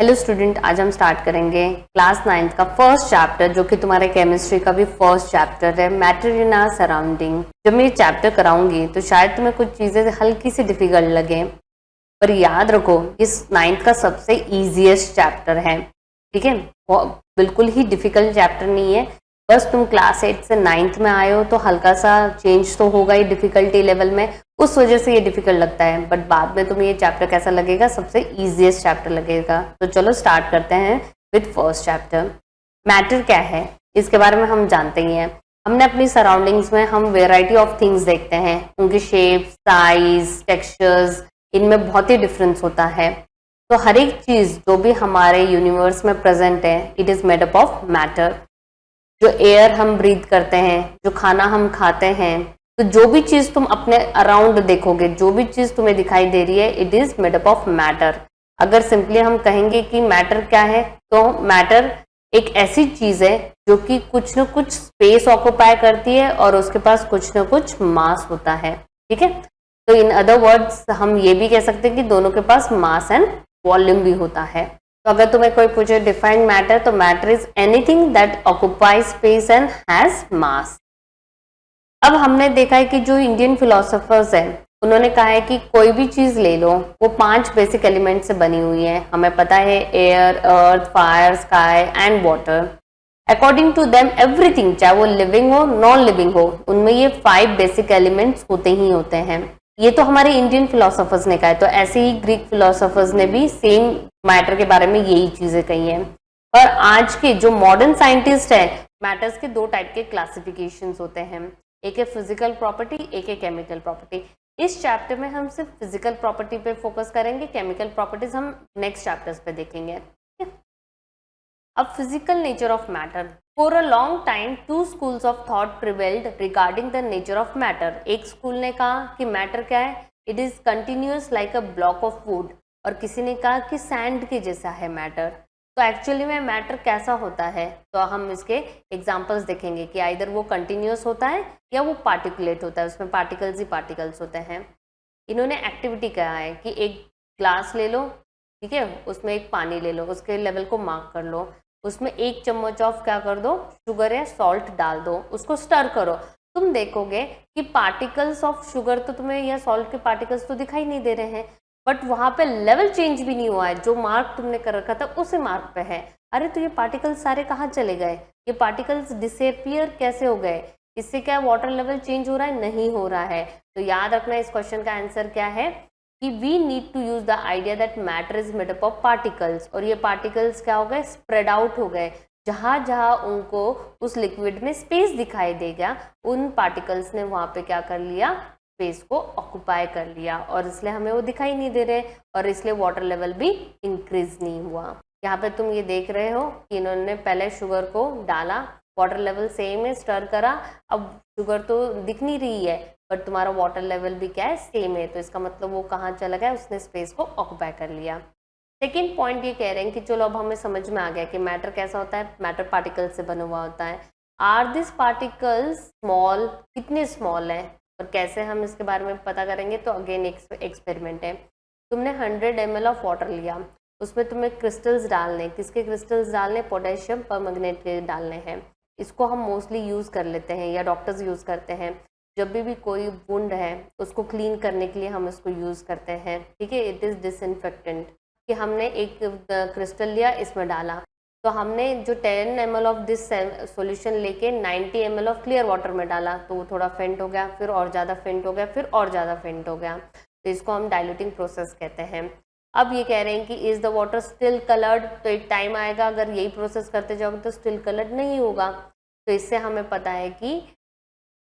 Hello student, आज हम start करेंगे क्लास 9th का फर्स्ट चैप्टर, जो कि तुम्हारे केमिस्ट्री का भी फर्स्ट चैप्टर है, मैटर इन आवर सराउंडिंग। जब मैं ये चैप्टर कराऊंगी तो शायद तुम्हें कुछ चीज़ें हल्की सी डिफिकल्ट लगे, पर याद रखो इस 9th का सबसे ईजीएस्ट चैप्टर है। ठीक है, बिल्कुल ही डिफिकल्ट चैप्टर नहीं है। बस तुम क्लास 8 से 9th में आए हो तो हल्का सा चेंज तो होगा ही डिफिकल्टी लेवल में, उस वजह से ये डिफिकल्ट लगता है, बट बाद में तुम्हें ये चैप्टर कैसा लगेगा, सबसे इजीएस्ट चैप्टर लगेगा। तो चलो स्टार्ट करते हैं विद फर्स्ट चैप्टर। मैटर क्या है इसके बारे में हम जानते ही हैं। हमने अपनी सराउंडिंग्स में हम वेराइटी ऑफ थिंग्स देखते हैं, उनकी शेप, साइज, टेक्सचर्स, इनमें बहुत ही डिफरेंस होता है। तो हर एक चीज जो भी हमारे यूनिवर्स में प्रेजेंट है, it is made up of matter. जो एयर हम ब्रीथ करते हैं, जो खाना हम खाते हैं, तो जो भी चीज तुम अपने अराउंड देखोगे, जो भी चीज तुम्हें दिखाई दे रही है, it is made up of matter. अगर सिंपली हम कहेंगे कि मैटर क्या है, तो मैटर एक ऐसी चीज है जो कि कुछ न कुछ स्पेस ऑक्यूपाई करती है और उसके पास कुछ न कुछ मास होता है। ठीक है, तो इन अदर वर्ड्स हम ये भी कह सकते हैं कि दोनों के पास मास एंड वॉल्यूम भी होता है। तो अगर तुम्हें कोई पूछे डिफाइन मैटर, तो matter is anything that occupy space and has मास। अब हमने देखा है कि जो इंडियन फिलोसोफर्स हैं, उन्होंने कहा है कि कोई भी चीज ले लो, वो 5 बेसिक एलिमेंट से बनी हुई है। हमें पता है air, earth, fire, sky and water. According to them everything, चाहे वो लिविंग हो नॉन लिविंग हो, उनमें ये 5 बेसिक एलिमेंट्स होते ही होते हैं। ये तो हमारे इंडियन फिलोसोफर्स ने कहा है, तो ऐसे ही ग्रीक फिलोसोफर्स ने भी सेम मैटर के बारे में यही चीजें कही हैं। और आज के जो मॉडर्न साइंटिस्ट है, मैटर्स के 2 टाइप के क्लासिफिकेशंस होते हैं, एक है फिजिकल प्रॉपर्टी, एक है केमिकल प्रॉपर्टी। इस चैप्टर में हम सिर्फ फिजिकल प्रॉपर्टी पे फोकस करेंगे, केमिकल प्रॉपर्टीज हम नेक्स्ट चैप्टर्स पे देखेंगे। अब physical nature of matter. For a long time 2 schools of thought prevailed regarding the nature of matter। एक स्कूल ने कहा कि मैटर क्या है, it is continuous like a block of would, और किसी ने कहा कि सैंड के जैसा है मैटर। तो एक्चुअली में मैटर कैसा होता है, तो हम इसके एग्जांपल्स देखेंगे कि आइदर वो कंटिन्यूअस होता है या वो पार्टिकुलेट होता है, उसमें पार्टिकल्स ही पार्टिकल्स होते हैं। इन्होंने एक्टिविटी कहा है कि एक ग्लास ले लो, ठीक है, उसमें एक पानी ले लो, उसके लेवल को मार्क कर लो, उसमें 1 चम्मच ऑफ क्या कर दो, शुगर या सॉल्ट डाल दो, उसको स्टर करो। तुम देखोगे कि पार्टिकल्स ऑफ शुगर तो तुम्हें या सॉल्ट के पार्टिकल्स तो दिखाई नहीं दे रहे हैं, बट वहां पे लेवल चेंज भी नहीं हुआ है, जो मार्क तुमने कर रखा था उसी मार्क पे है। अरे तो ये पार्टिकल्स सारे कहाँ चले गए, ये पार्टिकल्स डिसअपियर कैसे हो गए? इससे क्या वाटर लेवल चेंज हो रहा है? नहीं हो रहा है। तो याद रखना इस क्वेश्चन का आंसर क्या है कि we need to use the idea that matter is made up of particles. और ये पार्टिकल्स क्या हो गए, स्प्रेड आउट हो गए। जहां जहां उनको उस लिक्विड में स्पेस दिखाई देगा, उन पार्टिकल्स ने वहां पे क्या कर लिया, स्पेस को ऑक्युपाई कर लिया, और इसलिए हमें वो दिखाई नहीं दे रहे, और इसलिए वाटर लेवल भी इंक्रीज नहीं हुआ। यहाँ पे तुम ये देख रहे हो कि इन्होंने पहले शुगर को डाला, वाटर लेवल सेम है, स्टर करा, अब शुगर तो दिख नहीं रही है, बट तुम्हारा वाटर लेवल भी क्या है, सेम है। तो इसका मतलब वो कहाँ चला गया, उसने स्पेस को ऑक्युपाई कर लिया। सेकेंड पॉइंट ये कह रहे हैं कि चलो अब हमें समझ में आ गया कि मैटर कैसा होता है, मैटर पार्टिकल्स से बना हुआ होता है। आर दिस पार्टिकल्स स्मॉल, कितने स्मॉल है और कैसे हम इसके बारे में पता करेंगे, तो अगेन एक एक्सपेरिमेंट है। तुमने 100 ml ऑफ वाटर लिया, उसमें तुम्हें क्रिस्टल्स डालने, किसके क्रिस्टल्स डालने, पोटेशियम परमैंगनेट के डालने हैं। इसको हम मोस्टली यूज़ कर लेते हैं या डॉक्टर्स यूज़ करते हैं, जब भी कोई वुंड है उसको क्लीन करने के लिए हम इसको यूज़ करते हैं। ठीक है, इट इज़ डिसइंफेक्टेंट। कि हमने एक क्रिस्टल लिया, इसमें डाला, तो हमने जो 10 ml ऑफ दिस सॉल्यूशन लेके 90 ml ऑफ क्लियर वाटर में डाला, तो वो थोड़ा फेंट हो गया, फिर और ज़्यादा फेंट हो गया, फिर और ज़्यादा फेंट हो गया। तो इसको हम डाइल्यूटिंग प्रोसेस कहते हैं। अब ये कह रहे हैं कि is the water still coloured, तो एक टाइम आएगा अगर यही प्रोसेस करते जाओगे तो स्टिल कलर्ड नहीं होगा। तो इससे हमें पता है कि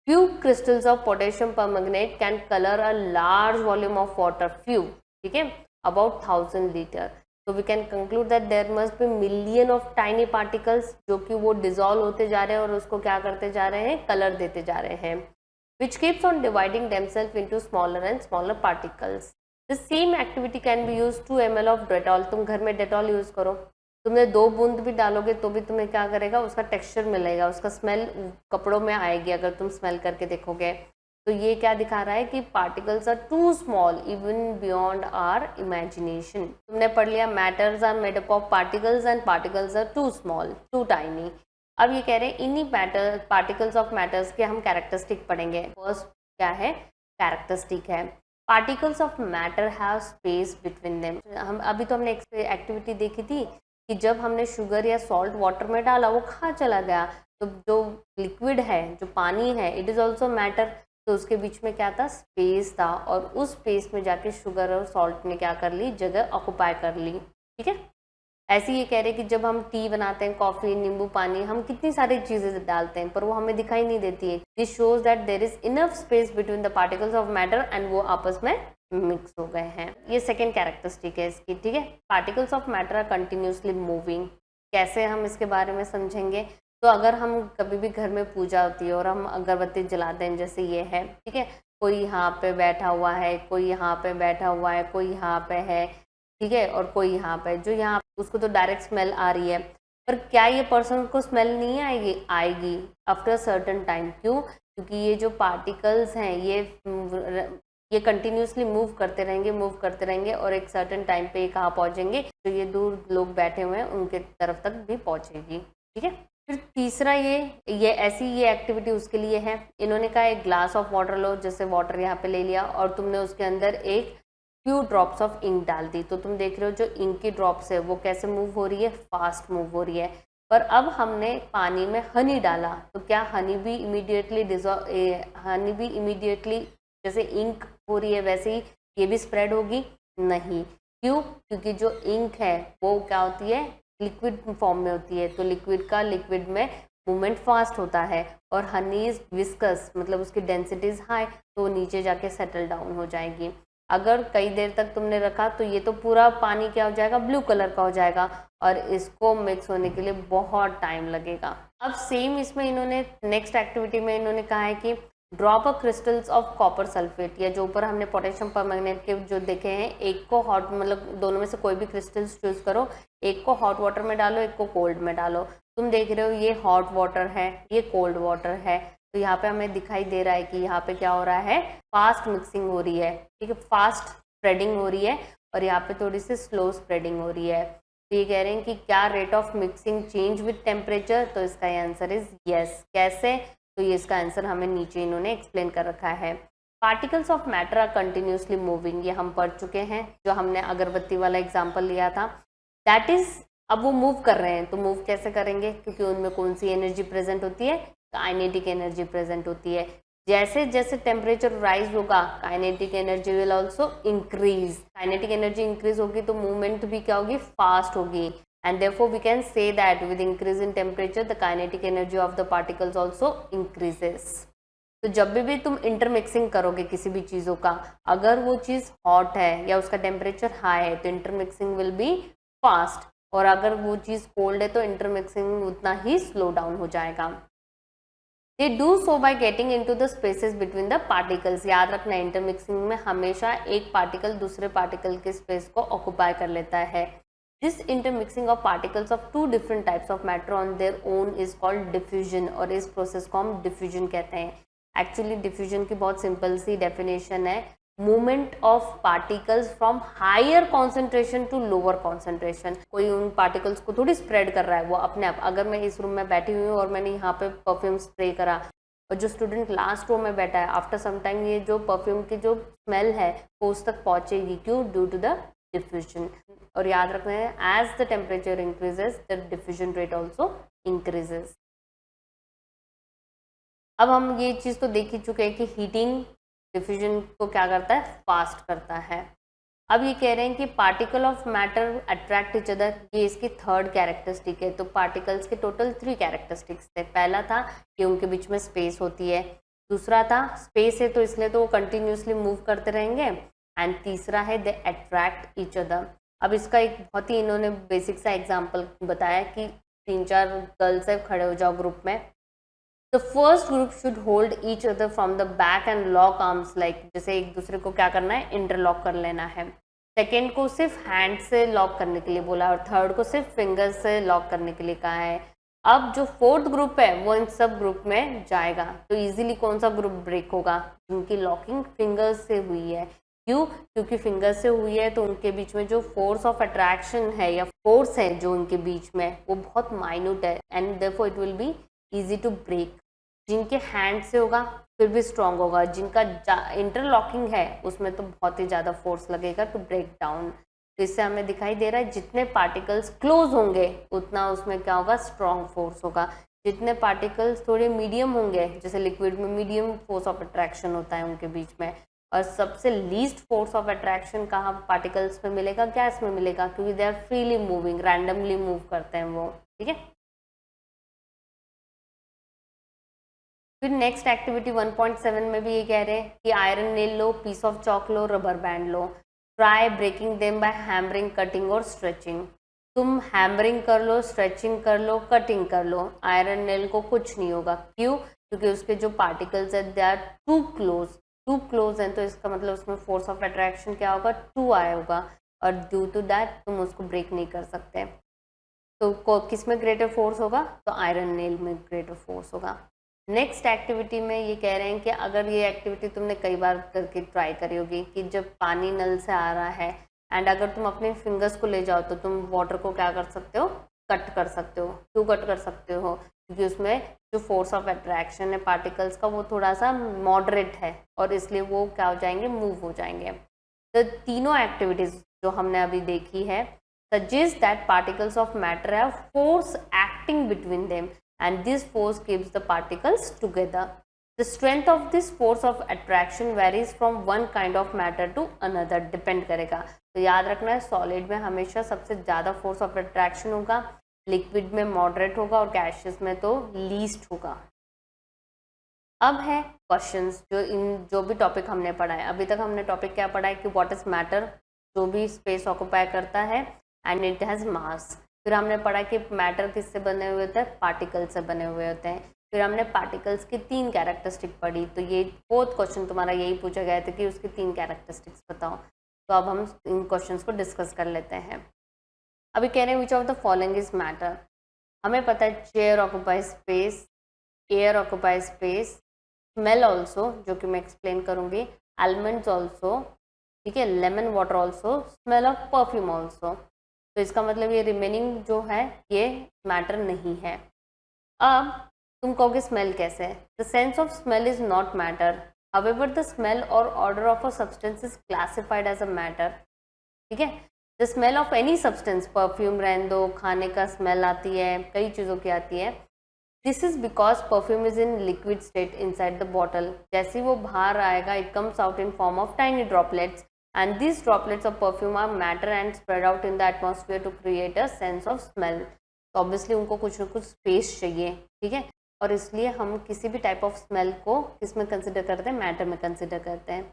few crystals of potassium permanganate can color a large volume of water, few, ठीक है, about 1000 liter। So we can conclude that there must be million of tiny particles जो कि वो dissolve होते जा रहे हैं और उसको क्या करते जा रहे हैं, कलर देते जा रहे हैं, which keeps on dividing themselves into smaller and smaller particles। The same activity can be used 2 ml of Dettol। तुम घर में डेटॉल यूज करो, तुमने 2 बूंद भी डालोगे तो भी तुम्हें क्या करेगा, उसका टेक्सचर मिलेगा, उसका स्मेल कपड़ों में आएगी अगर तुम स्मेल करके देखोगे। तो ये क्या दिखा रहा है कि particles are too small even beyond our imagination. तुमने पढ़ लिया matters are made up of particles and particles are too small to tiny. अब ये कह रहे हैं इन्हीं पार्टिकल्स ऑफ मैटर्स के हम कैरेक्टरिस्टिक पढ़ेंगे। फर्स्ट क्या है, कैरेक्टरिस्टिक है particles of matter have space between them. हम अभी तो हमने एक्टिविटी देखी थी कि जब हमने शुगर या सॉल्ट वाटर में डाला वो कहाँ चला गया, तो जो लिक्विड है जो पानी है इट इज़ ऑल्सो मैटर, तो उसके बीच में क्या था, स्पेस था, और उस स्पेस में जाके शुगर और सॉल्ट ने क्या कर ली, जगह ऑक्युपाई कर ली। ठीक है, ऐसे ये कह रहे कि जब हम टी बनाते हैं, कॉफ़ी, नींबू पानी, हम कितनी सारी चीज़ें डालते हैं पर वो हमें दिखाई नहीं देती है। This shows that there is enough space between the particles of matter and वो आपस में मिक्स हो गए हैं। ये सेकेंड कैरेक्टरिस्टिक है इसकी। ठीक है, particles of matter are continuously moving. कैसे हम इसके बारे में समझेंगे, तो अगर हम कभी भी घर में पूजा होती है और हम अगरबत्ती जलाते हैं, जैसे ये है, ठीक है, कोई यहाँ पे बैठा हुआ है, कोई यहाँ पे बैठा हुआ है, कोई यहाँ पे है, ठीक है, और कोई यहाँ पे, जो यहाँ उसको तो डायरेक्ट स्मेल आ रही है, पर क्या ये पर्सन को स्मेल नहीं आएगी? आएगी आफ्टर सर्टन टाइम। क्यों? क्योंकि ये जो पार्टिकल्स हैं ये कंटिन्यूसली मूव करते रहेंगे और एक सर्टन टाइम पे ये कहाँ पहुँचेंगे, तो ये दूर लोग बैठे हुए हैं उनके तरफ तक भी पहुँचेगी। ठीक है, फिर तीसरा ये ऐसी ये एक्टिविटी उसके लिए है। इन्होंने कहा एक ग्लास ऑफ वाटर लो, जैसे वाटर यहाँ पे ले लिया और तुमने उसके अंदर एक फ्यू ड्रॉप्स ऑफ इंक डाल दी, तो तुम देख रहे हो जो इंक की ड्रॉप्स है वो कैसे मूव हो रही है, फास्ट मूव हो रही है। पर अब हमने पानी में हनी डाला, तो क्या हनी भी इमीडिएटली जैसे इंक हो रही है वैसे ही ये भी स्प्रेड होगी? नहीं। क्यों? क्योंकि जो इंक है वो क्या होती है, लिक्विड फॉर्म में होती है, तो लिक्विड में मूवमेंट फास्ट होता है, और हनी इज विस्कस, मतलब उसकी डेंसिटीज हाई, तो नीचे जाके सेटल डाउन हो जाएगी। अगर कई देर तक तुमने रखा तो ये तो पूरा पानी क्या हो जाएगा, ब्लू कलर का हो जाएगा, और इसको मिक्स होने के लिए बहुत टाइम लगेगा। अब सेम इसमें इन्होंने नेक्स्ट एक्टिविटी में इन्होंने कहा है कि drop a crystals of copper sulphate, या जो ऊपर हमने पोटेशियम परमैंगनेट के जो देखे हैं, एक को हॉट, मतलब दोनों में से कोई भी क्रिस्टल्स चूज करो, एक को हॉट वाटर में डालो, एक को कोल्ड में डालो। तुम देख रहे हो ये हॉट वाटर है, ये कोल्ड वाटर है, तो यहाँ पे हमें दिखाई दे रहा है कि यहाँ पे क्या हो रहा है, फास्ट मिक्सिंग हो रही है, ठीक है, फास्ट स्प्रेडिंग हो रही है, और यहाँ पे थोड़ी सी स्लो स्प्रेडिंग हो रही है। तो ये कह रहे हैं कि क्या rate of mixing change with temperature, तो इसका आंसर इज यस। कैसे? तो ये इसका आंसर हमें नीचे इन्होंने एक्सप्लेन कर रखा है। Particles of matter are continuously moving, ये हम पढ़ चुके हैं, जो हमने अगरबत्ती वाला एग्जाम्पल लिया था। दैट इज, अब वो मूव कर रहे हैं, तो मूव कैसे करेंगे, क्योंकि उनमें कौन सी एनर्जी प्रेजेंट होती है, काइनेटिक एनर्जी प्रेजेंट होती है। जैसे जैसे टेम्परेचर राइज होगा, kinetic energy will also increase. Kinetic energy increase होगी तो मूवमेंट भी क्या होगी, फास्ट होगी, and therefore we can say that with increase in temperature the kinetic energy of the particles also increases। तो जब भी तुम इंटरमिक्सिंग करोगे किसी भी चीज़ों का, अगर वो चीज़ हॉट है या उसका टेम्परेचर हाई है तो इंटरमिक्सिंग विल बी फास्ट, और अगर वो चीज़ कोल्ड है तो इंटरमिक्सिंग उतना ही स्लो डाउन हो जाएगा। They do so by getting into the spaces between the particles। याद रखना, इंटरमिक्सिंग में हमेशा एक पार्टिकल दूसरे पार्टिकल के स्पेस को ऑक्युपाई कर लेता है। This intermixing of particles of two different types of matter on their own is called diffusion, और इस प्रोसेस को हम diffusion कहते हैं। एक्चुअली diffusion की बहुत सिंपल सी डेफिनेशन है, movement of particles from higher concentration to lower concentration. कोई उन पार्टिकल्स को थोड़ी स्प्रेड कर रहा है, वो अपने आप। अगर मैं इस रूम में बैठी हुई हूँ और मैंने यहाँ पे परफ्यूम स्प्रे करा, और जो स्टूडेंट लास्ट रो में बैठा है, आफ्टर सम टाइम ये जो परफ्यूम की जो स्मेल है वो उस तक पहुँचेगी। क्यों? Due to the diffusion. और याद रखना है, as the temperature increases the diffusion rate also increases. अब हम ये चीज़ तो देख ही चुके हैं कि हीटिंग डिफ्यूजन को क्या करता है, फास्ट करता है। अब ये कह रहे हैं कि particle of matter attract each other, ये इसकी थर्ड कैरेक्टरिस्टिक है। तो पार्टिकल्स के टोटल 3 कैरेक्टरिस्टिक्स थे। पहला था कि उनके बीच में स्पेस होती है, दूसरा था स्पेस है तो इसलिए तो वो कंटिन्यूसली मूव करते रहेंगे, एंड तीसरा है दे अट्रैक्ट ईच अदर। अब इसका एक बहुत ही इन्होंने बेसिक सा एग्जाम्पल बताया कि 3-4 गर्ल्स है, खड़े हो जाओ ग्रुप में। The first group should hold each other from the back and lock arms, like जैसे एक दूसरे को क्या करना है, इंटरलॉक कर लेना है। सेकेंड को सिर्फ हैंड से लॉक करने के लिए बोला, और थर्ड को सिर्फ फिंगर से लॉक करने के लिए कहा है। अब जो फोर्थ ग्रुप है वो इन सब ग्रुप में जाएगा। तो इजीली कौन सा ग्रुप ब्रेक होगा? जिनकी लॉकिंग फिंगर्स से हुई है। क्यों? क्योंकि फिंगर से हुई है तो उनके बीच में जो फोर्स ऑफ अट्रैक्शन है या फोर्स है जो उनके बीच में वो बहुत माइन्यूट है and therefore it will be easy to break. जिनके हैंड से होगा फिर भी स्ट्रांग होगा, जिनका इंटरलॉकिंग है उसमें तो बहुत ही ज़्यादा फोर्स लगेगा टू ब्रेक डाउन। तो इससे हमें दिखाई दे रहा है जितने पार्टिकल्स क्लोज होंगे उतना उसमें क्या होगा? स्ट्रांग फोर्स होगा। जितने पार्टिकल्स थोड़े मीडियम होंगे, जैसे लिक्विड में मीडियम फोर्स ऑफ अट्रैक्शन होता है उनके बीच में, और सबसे लीस्ट फोर्स ऑफ अट्रैक्शन कहाँ पार्टिकल्स में मिलेगा? गैस में मिलेगा, क्योंकि they are freely moving, randomly move करते हैं वो। ठीक है, फिर नेक्स्ट एक्टिविटी 1.7 में भी ये कह रहे हैं कि आयरन नेल लो, पीस ऑफ चॉक लो, रबर बैंड लो, try breaking them by hammering, cutting और स्ट्रेचिंग। तुम हैमरिंग कर लो, स्ट्रेचिंग कर लो, कटिंग कर लो, आयरन नेल को कुछ नहीं होगा। क्यों? क्योंकि उसके जो पार्टिकल्स है दे आर टू क्लोज हैं, तो इसका मतलब उसमें फोर्स ऑफ अट्रैक्शन क्या होगा? 2 आया होगा, और ड्यू टू दैट तुम उसको ब्रेक नहीं कर सकते। तो किस में ग्रेटर फोर्स होगा? तो आयरन नेल में ग्रेटर फोर्स होगा। नेक्स्ट एक्टिविटी में ये कह रहे हैं कि अगर ये एक्टिविटी तुमने कई बार करके ट्राई करी होगी कि जब पानी नल से आ रहा है एंड अगर तुम अपने फिंगर्स को ले जाओ तो तुम वाटर को क्या कर सकते हो? कट कर सकते हो। क्यों कट कर सकते हो? क्योंकि उसमें जो फोर्स ऑफ अट्रैक्शन है पार्टिकल्स का वो थोड़ा सा मॉडरेट है और इसलिए वो क्या हो जाएंगे? मूव हो जाएंगे। तो तीनों एक्टिविटीज जो हमने अभी देखी है suggest that particles of matter have force acting between them and this force keeps the particles together. The strength of this force of attraction varies from one kind of matter to another. Depend करेगा। तो याद रखना है solid में हमेशा सबसे ज़्यादा force of attraction होगा, लिक्विड में मॉडरेट होगा और गैसेस में तो लीस्ट होगा। अब है क्वेश्चंस जो भी टॉपिक हमने पढ़ा है। अभी तक हमने टॉपिक क्या पढ़ा है कि व्हाट इज मैटर, जो भी स्पेस ऑक्यूपाई करता है एंड इट हैज़ मास। फिर हमने पढ़ा कि मैटर किससे बने हुए होते हैं? पार्टिकल से बने हुए होते हैं। फिर हमने पार्टिकल्स की 3 कैरेक्टरिस्टिक पढ़ी, तो ये फोर्थ क्वेश्चन तुम्हारा यही पूछा गया था कि उसकी 3 कैरेक्टरिस्टिक्स बताओ। तो अब हम इन क्वेश्चंस को डिस्कस कर लेते हैं। अभी कह रहे हैं which of the following is matter. हमें पता है chair occupy space, air occupy space, smell also, जो कि मैं एक्सप्लेन करूँगी, आलमंड्स ऑल्सो, ठीक है, lemon water also, smell of perfume also. तो इसका मतलब ये रिमेनिंग जो है ये मैटर नहीं है। अब तुम कहोगे स्मेल कैसे है? The sense of smell is not matter, however the smell और order of a substance is classified as a matter. ठीक है, the smell of any substance, perfume रहने दो, खाने का स्मेल आती है, कई चीज़ों की आती है। This is because perfume is in liquid state inside the bottle. जैसे ही वो बाहर आएगा it comes out in form of tiny droplets and these droplets of perfume are matter and spread out in the atmosphere to create a sense of smell. तो obviously उनको कुछ ना कुछ space चाहिए, ठीक है, और इसलिए हम किसी भी टाइप ऑफ स्मेल को किस में कंसिडर करते हैं? मैटर में कंसिडर करते हैं।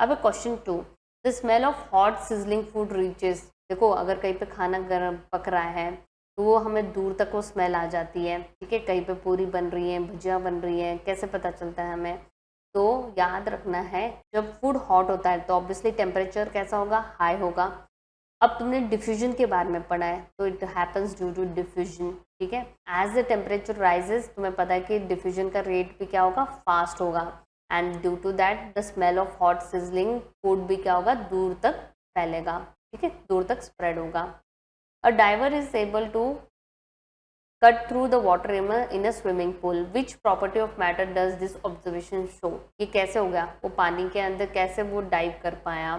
अब question 2, the smell of hot sizzling food reaches. देखो अगर कहीं पे खाना गर्म पक रहा है तो वो हमें दूर तक वो स्मेल आ जाती है, ठीक है, कहीं पे पूरी बन रही है, भुजिया बन रही है, कैसे पता चलता है हमें? तो याद रखना है जब फूड हॉट होता है तो ऑब्वियसली टेम्परेचर कैसा होगा? हाई होगा। अब तुमने डिफ्यूजन के बारे में पढ़ा है तो it happens due to diffusion, ठीक है। एज द टेम्परेचर राइजेस तुम्हें पता है कि डिफ्यूजन का रेट भी क्या होगा? फास्ट होगा, and due to that the smell of hot sizzling food भी क्या होगा? दूर तक फैलेगा, ठीक है, दूर तक स्प्रेड होगा। A diver is able to cut through the water in a swimming pool. Which property of matter does this observation show? ये कैसे हो गया? वो पानी के अंदर कैसे वो डाइव कर पाया?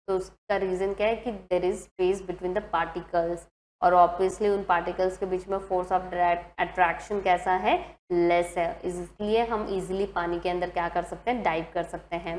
तो उसका रीज़न क्या है कि there is space between the particles, और ऑब्वियसली उन पार्टिकल्स के बीच में फोर्स ऑफ अट्रैक्शन कैसा है? लेस है, इसलिए हम इजीली पानी के अंदर क्या कर सकते हैं? डाइव कर सकते हैं।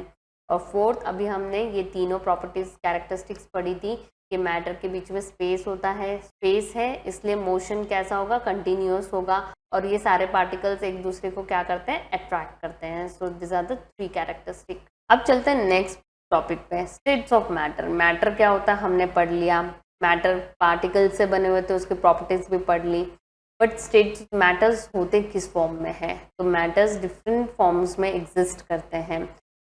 और फोर्थ, अभी हमने ये तीनों प्रॉपर्टीज कैरेक्टरिस्टिक्स पढ़ी थी कि मैटर के बीच में स्पेस होता है, स्पेस है इसलिए मोशन कैसा होगा? कंटिन्यूअस होगा, और ये सारे पार्टिकल्स एक दूसरे को क्या करते हैं? अट्रैक्ट करते हैं। So this are the 3 characteristic. अब चलते हैं नेक्स्ट टॉपिक पे, स्टेट्स ऑफ मैटर। मैटर क्या होता है हमने पढ़ लिया, मैटर पार्टिकल से बने हुए थे, उसकी प्रॉपर्टीज भी पढ़ ली, बट स्टेट्स मैटर्स होते किस फॉर्म में है? तो मैटर्स डिफरेंट फॉर्म्स में एग्जिस्ट करते हैं।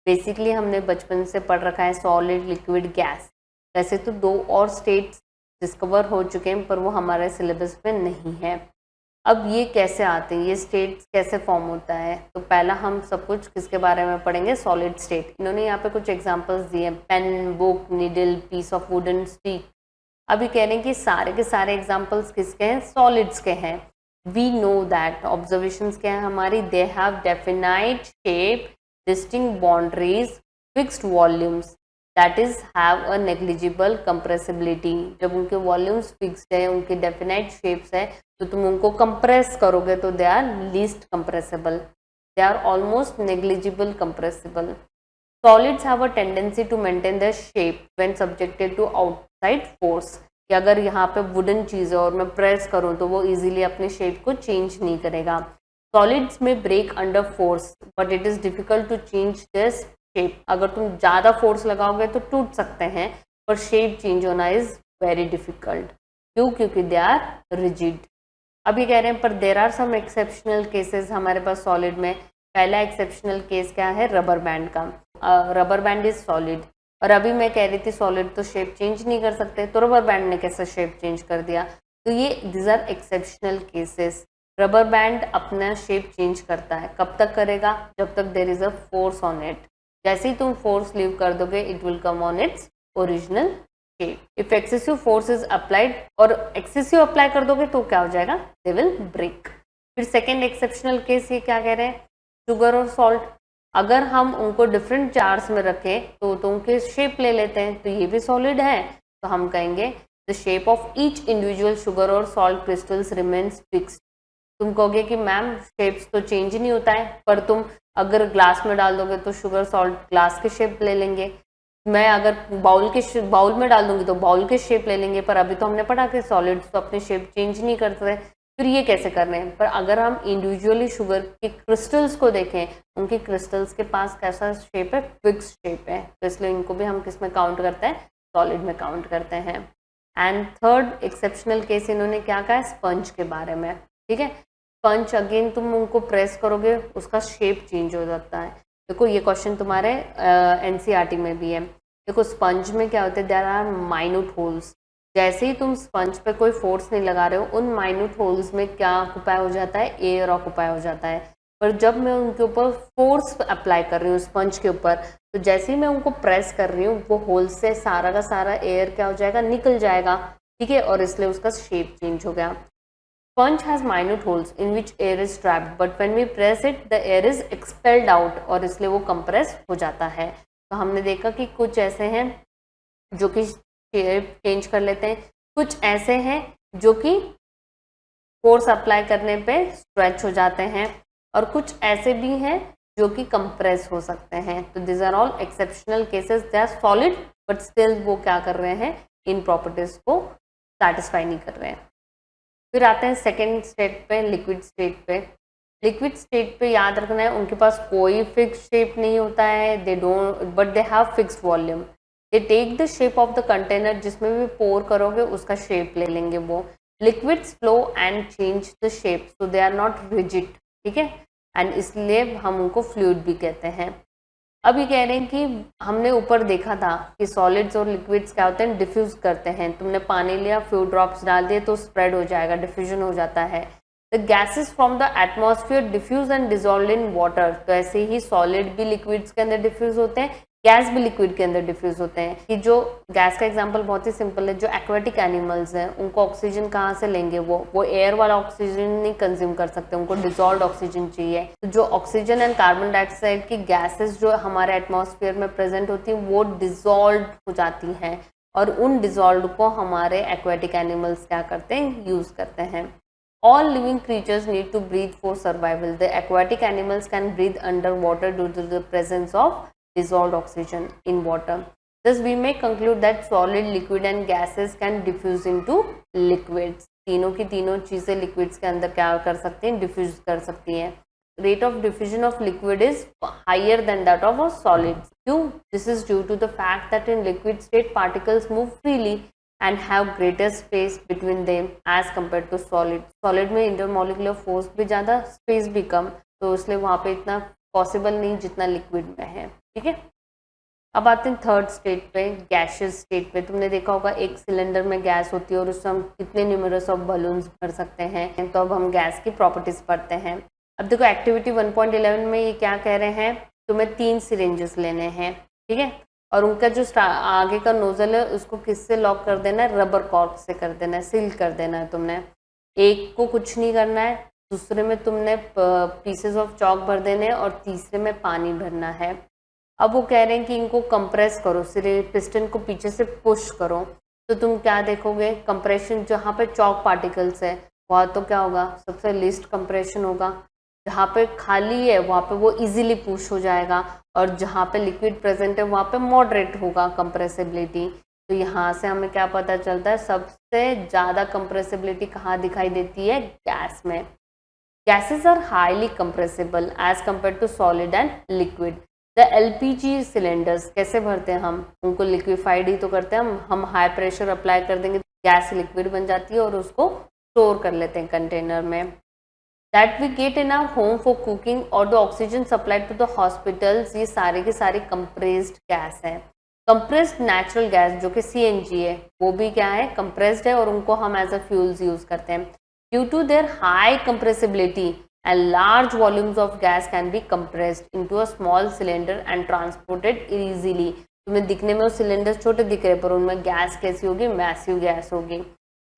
बेसिकली हमने बचपन से पढ़ रखा है सॉलिड, लिक्विड, गैस। वैसे तो 2 और स्टेट्स डिस्कवर हो चुके हैं पर वो हमारे सिलेबस में नहीं है। अब ये कैसे आते हैं, ये स्टेट्स कैसे फॉर्म होता है, तो पहला हम सब कुछ किसके बारे में पढ़ेंगे, सॉलिड स्टेट। इन्होंने यहाँ पे कुछ एग्जांपल्स दिए, pen, book, needle, piece of wooden stick. अभी कह रहे हैं कि सारे के सारे एग्जांपल्स किसके हैं, सॉलिड्स के हैं। वी नो दैट, ऑब्जर्वेशंस क्या है हमारी, they have definite shape, distinct boundaries, fixed volumes, that is have a negligible compressibility. जब उनके वॉल्यूम्स फिक्स्ड है, उनके डेफिनाइट शेप्स है, तो तुम उनको कंप्रेस करोगे तो they are least compressible, they are almost negligible compressible. Solids have a tendency to maintain their shape when subjected to outside force, कि अगर यहाँ पे वुडन चीज़ है और मैं प्रेस करूँ तो वो इजीली अपने शेप को चेंज नहीं करेगा। सॉलिड्स में break under force but it is difficult to change this shape. अगर तुम ज़्यादा फोर्स लगाओगे तो टूट सकते हैं, पर शेप चेंज होना इज़ वेरी डिफिकल्ट। क्यों? क्योंकि दे आर रिजिड। अब ये कह रहे हैं पर there are some exceptional cases हमारे पास सॉलिड में। पहला एक्सेप्शनल केस क्या है, रबर बैंड का। रबर बैंड इज सॉलिड, और अभी मैं कह रही थी सॉलिड तो शेप चेंज नहीं कर सकते, तो रबर बैंड ने कैसे शेप चेंज कर दिया, तो ये this are exceptional cases. Rubber band अपना शेप चेंज करता है, कब तक करेगा, जब तक there is a force on it. जैसे ही तुम फोर्स लीव कर दोगे it will come on its original shape. If excessive force is applied, और एक्सेसिव अप्लाई कर दोगे तो क्या हो जाएगा, दे विल ब्रेक। फिर सेकेंड एक्सेप्शनल केस ये क्या कह रहे हैं, शुगर और सॉल्ट। अगर हम उनको डिफरेंट जार्स में रखें तो उनके शेप ले लेते हैं, तो ये भी सॉलिड है, तो हम कहेंगे the shape of each individual sugar और सॉल्ट क्रिस्टल्स रिमेन्स फिक्स्ड। तुम कहोगे कि मैम शेप्स तो चेंज नहीं होता है, पर तुम अगर ग्लास में डाल दोगे तो शुगर सॉल्ट ग्लास के शेप ले लेंगे, मैं अगर बाउल में डाल दूंगी तो बाउल के शेप ले लेंगे। पर अभी तो हमने पढ़ा कि सॉलिड्स तो अपने शेप चेंज नहीं करते, फिर ये कैसे कर रहे हैं। पर अगर हम इंडिविजुअली शुगर के क्रिस्टल्स को देखें, उनके क्रिस्टल्स के पास कैसा शेप है, फिक्स शेप है, तो इसलिए इनको भी हम किस में काउंट करते हैं, सॉलिड में काउंट करते हैं। एंड थर्ड एक्सेप्शनल केस इन्होंने क्या कहा है, स्पंज के बारे में। ठीक है, स्पंज अगेन तुम उनको प्रेस करोगे उसका शेप चेंज हो जाता है। देखो ये क्वेश्चन तुम्हारे एनसीईआरटी में भी है। देखो स्पंज में क्या होता है, देयर आर माइन्यूट होल्स। जैसे ही तुम स्पंज पे कोई फोर्स नहीं लगा रहे हो, उन माइन्यूट होल्स में क्या ऑक्यूपाई हो जाता है, एयर ऑक्यूपाई हो जाता है। पर जब मैं उनके ऊपर फोर्स अप्लाई कर रही हूँ स्पंज के ऊपर, तो जैसे ही मैं उनको प्रेस कर रही हूँ वो होल से सारा का सारा एयर क्या हो जाएगा, निकल जाएगा। ठीक है, और इसलिए उसका शेप चेंज हो गया। Sponge has minute holes in which air is trapped, but when we press it, the air is expelled out, और इसलिए वो compress हो जाता है। तो हमने देखा कि कुछ ऐसे हैं जो कि शेप चेंज कर लेते हैं, कुछ ऐसे हैं जो कि फोर्स अप्लाई करने पे स्ट्रेच हो जाते हैं, और कुछ ऐसे भी हैं जो कि कंप्रेस हो सकते हैं। तो this are all exceptional cases, they are solid but still वो क्या कर रहे हैं, इन प्रॉपर्टीज को सेटिस्फाई नहीं कर रहे हैं। फिर आते हैं सेकेंड स्टेट पे, लिक्विड स्टेट पे। लिक्विड स्टेट पे याद रखना है उनके पास कोई फिक्स शेप नहीं होता है, they don't but they have fixed volume. They take the shape of the container, जिसमें भी पोर करोगे उसका शेप ले लेंगे वो। Liquids flow and change the shape, so they are not rigid. ठीक है, एंड इसलिए हम उनको फ्लूइड भी कहते हैं। अब ये कह रहे हैं कि हमने ऊपर देखा था कि सॉलिड्स और लिक्विड्स क्या होते हैं, डिफ्यूज करते हैं। तुमने पानी लिया, फ्यू ड्रॉप्स डाल दिए तो स्प्रेड हो जाएगा, डिफ्यूजन हो जाता है। The gases from the atmosphere diffuse and dissolve in water. तो ऐसे ही सॉलिड भी लिक्विड्स के अंदर डिफ्यूज होते हैं, गैस भी लिक्विड के अंदर डिफ्यूज होते हैं। कि जो गैस का एग्जांपल बहुत ही सिंपल है, जो एक्वेटिक एनिमल्स हैं उनको ऑक्सीजन कहाँ से लेंगे, वो एयर वाला ऑक्सीजन नहीं कंज्यूम कर सकते, उनको डिजॉल्व ऑक्सीजन चाहिए। तो जो ऑक्सीजन एंड कार्बन डाइऑक्साइड की गैसेस जो हमारे एटमॉस्फेयर में प्रेजेंट होती हैं वो डिजॉल्व हो जाती हैं, और उन डिजॉल्व को हमारे एक्वेटिक एनिमल्स क्या करते हैं, यूज करते हैं। All living creatures need to breathe for survival. The aquatic animals can breathe underwater due to the presence of dissolved oxygen in water. Thus, we may conclude that solid, liquid and gases can diffuse into liquids. तीनों की तीनों चीज़ें liquids के अंदर क्या कर सकती हैं, diffuse कर सकती हैं। Rate of diffusion of liquid is higher than that of a solid. This is due to the fact that in liquid state particles move freely and have greater space between them as compared to solid. Solid में intermolecular force भी ज़्यादा, space भी कम, तो इसलिए वहाँ पे इतना possible नहीं जितना लिक्विड में है। ठीक है, अब आते हैं थर्ड स्टेट पे, गैशियस स्टेट पे। तुमने देखा होगा एक सिलेंडर में गैस होती है और उससे हम कितने न्यूमरस ऑफ बलून्स भर सकते हैं। तो अब हम गैस की प्रॉपर्टीज पढ़ते हैं। अब देखो एक्टिविटी 1.11 में ये क्या कह रहे हैं, तुम्हें 3 सिरिंजेस लेने हैं, ठीक है, और उनका जो आगे का नोजल है उसको किससे लॉक कर देना है, रबर कॉर्क से कर देना है, सील कर देना है तुमने। एक को कुछ नहीं करना है, दूसरे में तुमने पीसेस ऑफ चॉक भर देने हैं और तीसरे में पानी भरना है। अब वो कह रहे हैं कि इनको कंप्रेस करो, सिरे पिस्टन को पीछे से पुश करो। तो तुम क्या देखोगे, कंप्रेशन जहाँ पे चॉक पार्टिकल्स है वहाँ तो क्या होगा, सबसे लीस्ट कंप्रेशन होगा। जहाँ पे खाली है वहाँ पे वो इजीली पुश हो जाएगा, और जहाँ पे लिक्विड प्रेजेंट है वहाँ पे मॉडरेट होगा कंप्रेसिबिलिटी। तो यहाँ से हमें क्या पता चलता है, सबसे ज़्यादा कंप्रेसिबिलिटी कहाँ दिखाई देती है, गैस में। Gases are highly compressible as compare to solid and liquid. The LPG cylinders कैसे भरते हैं हम, उनको लिक्विफाइड ही तो करते हैं हम हाई प्रेशर अप्लाई कर देंगे, गैस लिक्विड बन जाती है और उसको स्टोर कर लेते हैं कंटेनर में। That we get in our home for cooking और the oxygen supplied to the hospitals, ये सारे के सारे कंप्रेस्ड गैस हैं। कंप्रेस्ड नेचुरल गैस जो कि सीएनजी है वो भी क्या है, कंप्रेस्ड है, और उनको हम एज अ फ्यूल्स यूज करते हैं। Due to their high compressibility and large volumes of gas can be compressed into a small cylinder and transported easily. तुम्हें दिखने में वो सिलेंडर छोटे दिख रहे पर उनमें गैस कैसी होगी, मैसिव गैस होगी।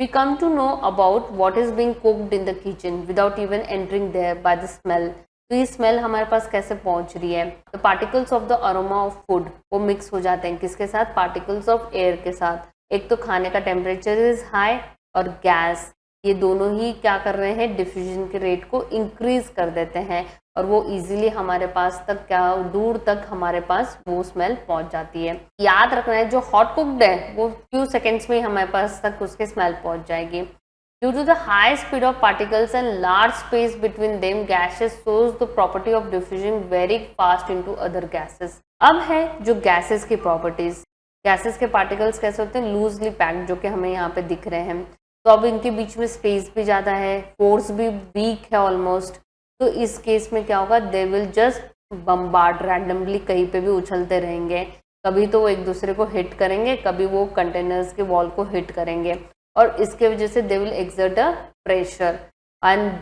We come to know about what is being cooked in the kitchen without even entering there by the smell. तो ये स्मेल हमारे पास कैसे पहुंच रही है, तो particles of the aroma of food वो मिक्स हो जाते हैं किसके साथ, पार्टिकल्स ऑफ एयर के साथ। एक तो खाने का टेम्परेचर इज हाई और गैस, ये दोनों ही क्या कर रहे हैं, डिफ्यूजन के रेट को इंक्रीज कर देते हैं, और वो इजीली हमारे पास तक क्या दूर तक हमारे पास वो स्मेल पहुंच जाती है। याद रखना है जो हॉट कुक्ड है वो फ्यू सेकेंड्स में ही हमारे पास तक उसके स्मेल पहुंच जाएगी। Due to the high speed of particles and large space between them, gases shows the property of diffusion very fast into other gases. अब है जो गैसेस की प्रॉपर्टीज। गैसेस के पार्टिकल्स कैसे होते हैं, लूजली पैक्ड, जो कि हमें यहाँ पे दिख रहे हैं। तो अब इनके बीच में स्पेस भी ज़्यादा है, फोर्स भी वीक है ऑलमोस्ट। तो इस केस में क्या होगा, they will just bombard randomly, कहीं पे भी उछलते रहेंगे। कभी तो वो एक दूसरे को हिट करेंगे, कभी वो कंटेनर्स के वॉल को हिट करेंगे, और इसके वजह से they will exert a pressure, and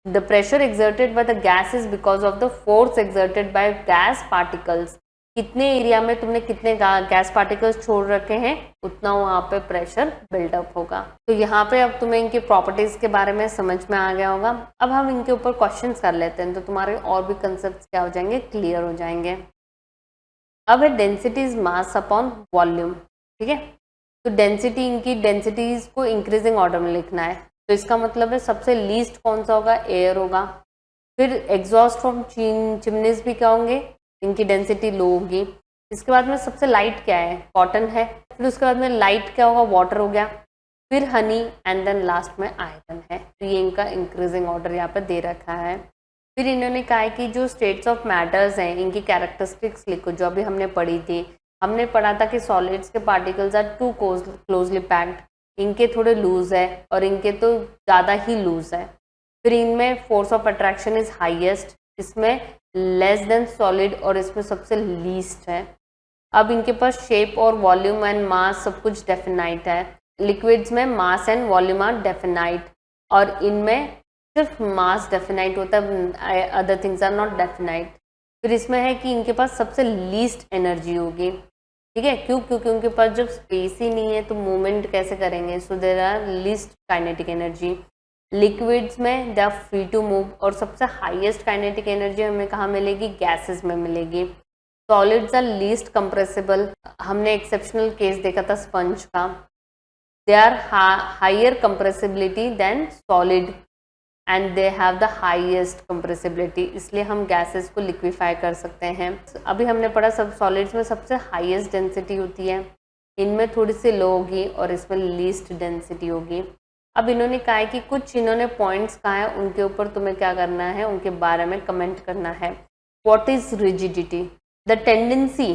the pressure exerted by the gas is because of the force exerted by gas particles. कितने एरिया में तुमने कितने गैस पार्टिकल्स छोड़ रखे हैं उतना वहाँ पे प्रेशर बिल्डअप होगा। तो यहाँ पे अब तुम्हें इनकी प्रॉपर्टीज के बारे में समझ में आ गया होगा। अब हम इनके ऊपर क्वेश्चंस कर लेते हैं, तो तुम्हारे और भी कंसेप्ट क्या हो जाएंगे, क्लियर हो जाएंगे। अब है density is mass upon volume, ठीक है। तो डेंसिटी, इनकी डेंसिटीज को इंक्रीजिंग ऑर्डर में लिखना है। तो इसका मतलब है सबसे लीस्ट कौन सा होगा, एयर होगा। फिर एग्जॉस्ट फ्रॉम चिमनीज भी क्या होंगे, इनकी डेंसिटी लो होगी। इसके बाद में सबसे लाइट क्या है, कॉटन है। फिर उसके बाद में लाइट क्या होगा, वाटर हो गया। फिर हनी, एंड देन लास्ट में आयरन है। तो ये इनका इंक्रीजिंग ऑर्डर यहाँ पर दे रखा है। फिर इन्होंने कहा है कि जो स्टेट्स ऑफ मैटर्स हैं इनकी कैरेक्टरिस्टिक्स लिखो, जो अभी हमने पढ़ी थी। हमने पढ़ा था कि सॉलिड्स के particles are too closely packed, इनके थोड़े लूज है और इनके तो ज़्यादा ही लूज है। फिर इनमें force of attraction is highest, इसमें लेस देन सॉलिड, और इसमें सबसे लीस्ट है। अब इनके पास शेप और वॉल्यूम एंड मास सब कुछ डेफिनाइट है। लिक्विड्स में mass and volume are definite, और इनमें सिर्फ मास डेफिनाइट होता है, other things are not definite. फिर इसमें है कि इनके पास सबसे लीस्ट एनर्जी होगी, ठीक है। क्यों, क्योंकि उनके पास जब स्पेस ही नहीं है तो मूवमेंट कैसे करेंगे, so there are least kinetic energy. Liquids में they are free to move, और सबसे हाईएस्ट काइनेटिक एनर्जी हमें कहाँ मिलेगी, गैसेस में मिलेगी। सॉलिड्स आर लीस्ट कंप्रेसिबल, हमने एक्सेप्शनल केस देखा था स्पंज का। They are higher compressibility than solid and they have the highest compressibility, इसलिए हम गैसेस को लिक्विफाई कर सकते हैं। अभी हमने पढ़ा सब सॉलिड्स में सबसे हाईएस्ट डेंसिटी होती है, इनमें थोड़ी सी लो होगी और इसमें लीस्ट डेंसिटी होगी। अब इन्होंने कहा है कि कुछ इन्होंने पॉइंट्स कहा है, उनके ऊपर तुम्हें क्या करना है, उनके बारे में कमेंट करना है। What is rigidity, the tendency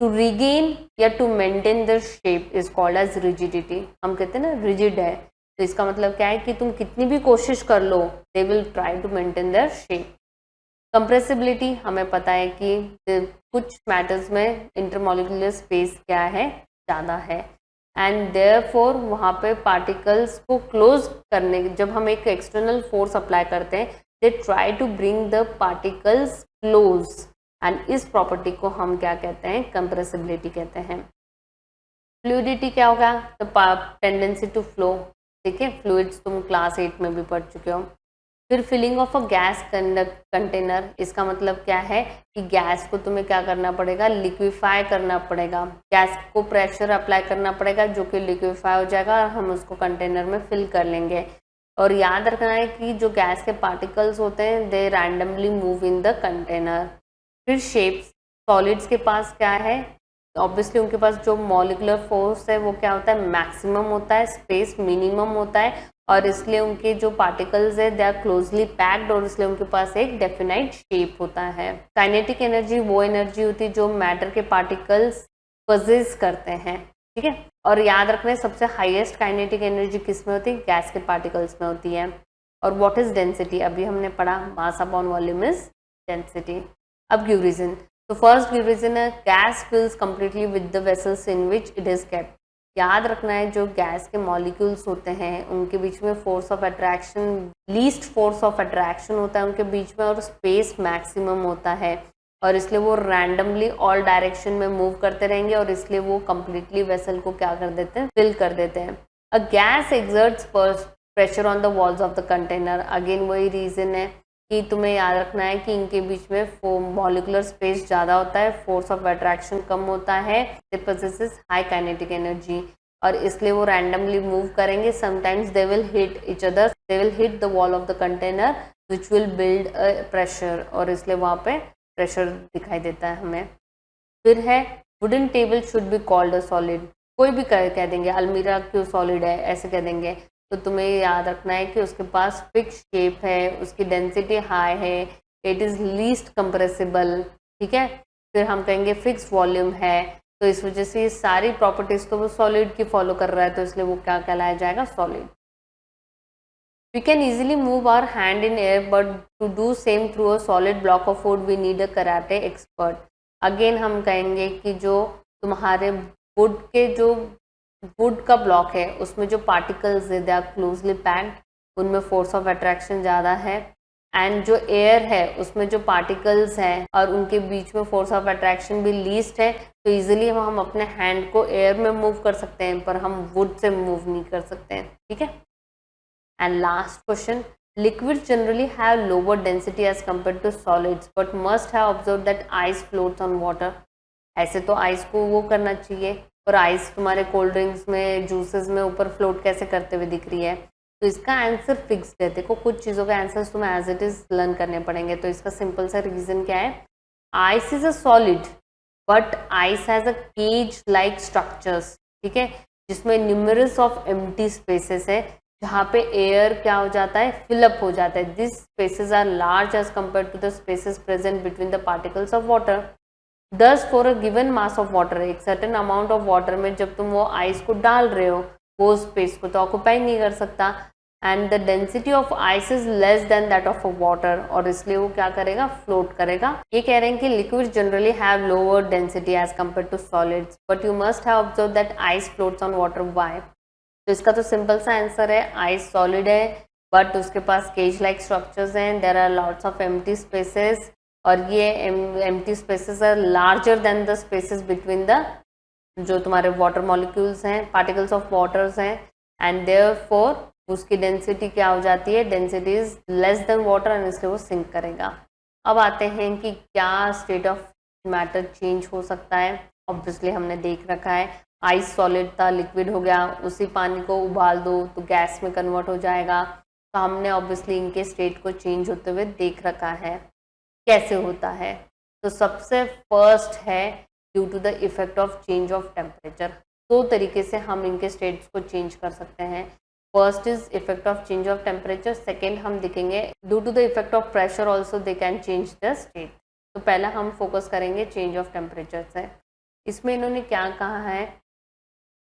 to regain या to maintain the shape is called as rigidity. हम कहते हैं ना रिजिड है, तो इसका मतलब क्या है कि तुम कितनी भी कोशिश कर लो, they will try to maintain their shape. Compressibility हमें पता है कि कुछ मैटर्स में इंटरमॉलिक्यूलर स्पेस क्या है, ज़्यादा है, एंड देयरफॉर वहाँ पे पार्टिकल्स को क्लोज करने, जब हम एक एक्सटर्नल फोर्स अप्लाई करते हैं, they try to bring the particles close, and इस प्रॉपर्टी को हम क्या कहते हैं, कंप्रेसिबिलिटी कहते हैं। फ्लूइडिटी क्या होगा, द टेंडेंसी टू फ्लो, ठीक है, फ्लूइड्स तुम क्लास 8 में भी पढ़ चुके हो। फिर filling of a gas container, इसका मतलब क्या है कि गैस को तुम्हें क्या करना पड़ेगा, लिक्विफाई करना पड़ेगा, गैस को प्रेशर अप्लाई करना पड़ेगा जो कि लिक्विफाई हो जाएगा और हम उसको कंटेनर में फिल कर लेंगे। और याद रखना है कि जो गैस के पार्टिकल्स होते हैं they randomly move in the container. फिर शेप्स, सॉलिड्स के पास क्या है, ऑब्वियसली उनके पास जो मॉलिकुलर फोर्स है वो क्या होता है, मैक्सिमम होता है, स्पेस मिनिमम होता है, और इसलिए उनके जो पार्टिकल्स है दे आर क्लोजली पैक्ड, और इसलिए उनके पास एक डेफिनाइट शेप होता है। काइनेटिक एनर्जी वो एनर्जी होती है जो मैटर के पार्टिकल्स पजेस करते हैं, ठीक है। और याद रखना है सबसे हाईएस्ट काइनेटिक एनर्जी किस में होती है, गैस के पार्टिकल्स में होती है। और व्हाट इज डेंसिटी, अभी हमने पढ़ा mass upon volume is density. अब गिव रीजन, तो फर्स्ट गिव रीजन है gas fills completely with the vessels in which it is kept. याद रखना है जो गैस के मॉलिक्यूल्स होते हैं उनके बीच में force of attraction, least force of attraction होता है उनके बीच में, और स्पेस मैक्सिमम होता है, और इसलिए वो रैंडमली ऑल डायरेक्शन में मूव करते रहेंगे, और इसलिए वो कंप्लीटली वेसल को क्या कर देते हैं, फिल कर देते हैं। A gas exerts pressure on the walls of the container, again वही रीजन है कि तुम्हें याद रखना है कि इनके बीच में मॉलिकुलर स्पेस ज़्यादा होता है, फोर्स ऑफ अट्रैक्शन कम होता है, दे पोजेसेस हाई काइनेटिक एनर्जी, और इसलिए वो रैंडमली मूव करेंगे। Sometimes they will hit each other, they will hit the wall of the container which will build a pressure, और इसलिए वहाँ पे प्रेशर दिखाई देता है हमें। फिर है wooden table should be called a solid, कोई भी कह देंगे अलमीरा क्यों सॉलिड है ऐसे कह देंगे, तो तुम्हें याद रखना है कि उसके पास फिक्स शेप है, उसकी डेंसिटी हाई है, इट इज़ लीस्ट कंप्रेसिबल, ठीक है। फिर हम कहेंगे फिक्स वॉल्यूम है, तो इस वजह से ये सारी प्रॉपर्टीज तो वो सॉलिड की फॉलो कर रहा है, तो इसलिए वो क्या कहलाया जाएगा, solid. We can easily move our hand in air, but to do same through a solid block of wood, we need a karate expert. Again हम कहेंगे कि जो तुम्हारे वुड के जो वुड का ब्लॉक है उसमें जो पार्टिकल्स है दे आर क्लोजली पैक्ड, उनमें फोर्स ऑफ अट्रैक्शन ज़्यादा है, एंड जो एयर है उसमें जो पार्टिकल्स हैं और उनके बीच में फोर्स ऑफ अट्रैक्शन भी लीस्ट है, तो इजीली हम अपने हैंड को एयर में मूव कर सकते हैं, पर हम वुड से मूव नहीं कर सकते हैं, ठीक है। And last question, liquids generally have lower density as compared to solids, but must have observed that ice floats on water. ऐसे तो आइस को वो करना चाहिए, और आइस तुम्हारे कोल्ड ड्रिंक्स में, जूसेस में ऊपर फ्लोट कैसे करते हुए दिख रही है, तो इसका आंसर फिक्स्ड है। देखो कुछ चीज़ों के आंसर्स तुम्हें एज इट इज लर्न करने पड़ेंगे, तो इसका सिंपल सा रीजन क्या है, ice is a solid but ice has a cage like structures, ठीक है, जिसमें न्यूमरस ऑफ एम्प्टी स्पेसेस है, जहाँ पे एयर क्या हो जाता है, फिलअप हो जाता है। This spaces are large as compare to the spaces present between the particles of water. Thus for a given mass of water, एक सर्टेन अमाउंट ऑफ वाटर में जब तुम वो आइस को डाल रहे हो वो स्पेस को तो ऑक्यूपाई नहीं कर सकता, and the density of ice is less then that of water, और इसलिए वो क्या करेगा, फ्लोट करेगा। ये कह रहे हैं कि liquid generally have lower density as compare to solids, but you must have observe that ice floats on water. Why? तो इसका तो सिंपल सा आंसर है, आइस सॉलिड है बट उसके पास केज लाइक स्ट्रक्चर्स हैं, there are lots of empty spaces, और ये empty spaces are larger than the spaces between the जो तुम्हारे वाटर मॉलिक्यूल्स हैं, पार्टिकल्स ऑफ वाटर्स हैं, एंड देयरफॉर उसकी डेंसिटी क्या हो जाती है, density is less than water, and इसलिए वो सिंक करेगा। अब आते हैं कि क्या स्टेट ऑफ मैटर चेंज हो सकता है। ऑब्वियसली हमने देख रखा है आइस सॉलिड था, लिक्विड हो गया, उसी पानी को उबाल दो तो गैस में कन्वर्ट हो जाएगा, तो हमने ऑब्वियसली इनके स्टेट को चेंज होते हुए देख रखा है। कैसे होता है, तो सबसे फर्स्ट है due to the effect of change of temperature. दो तरीके से हम इनके स्टेट्स को चेंज कर सकते हैं। First is effect of change of temperature, second हम देखेंगे due to the effect of pressure also they can change the state. तो पहला हम फोकस करेंगे चेंज ऑफ टेम्परेचर से। इसमें इन्होंने क्या कहा है,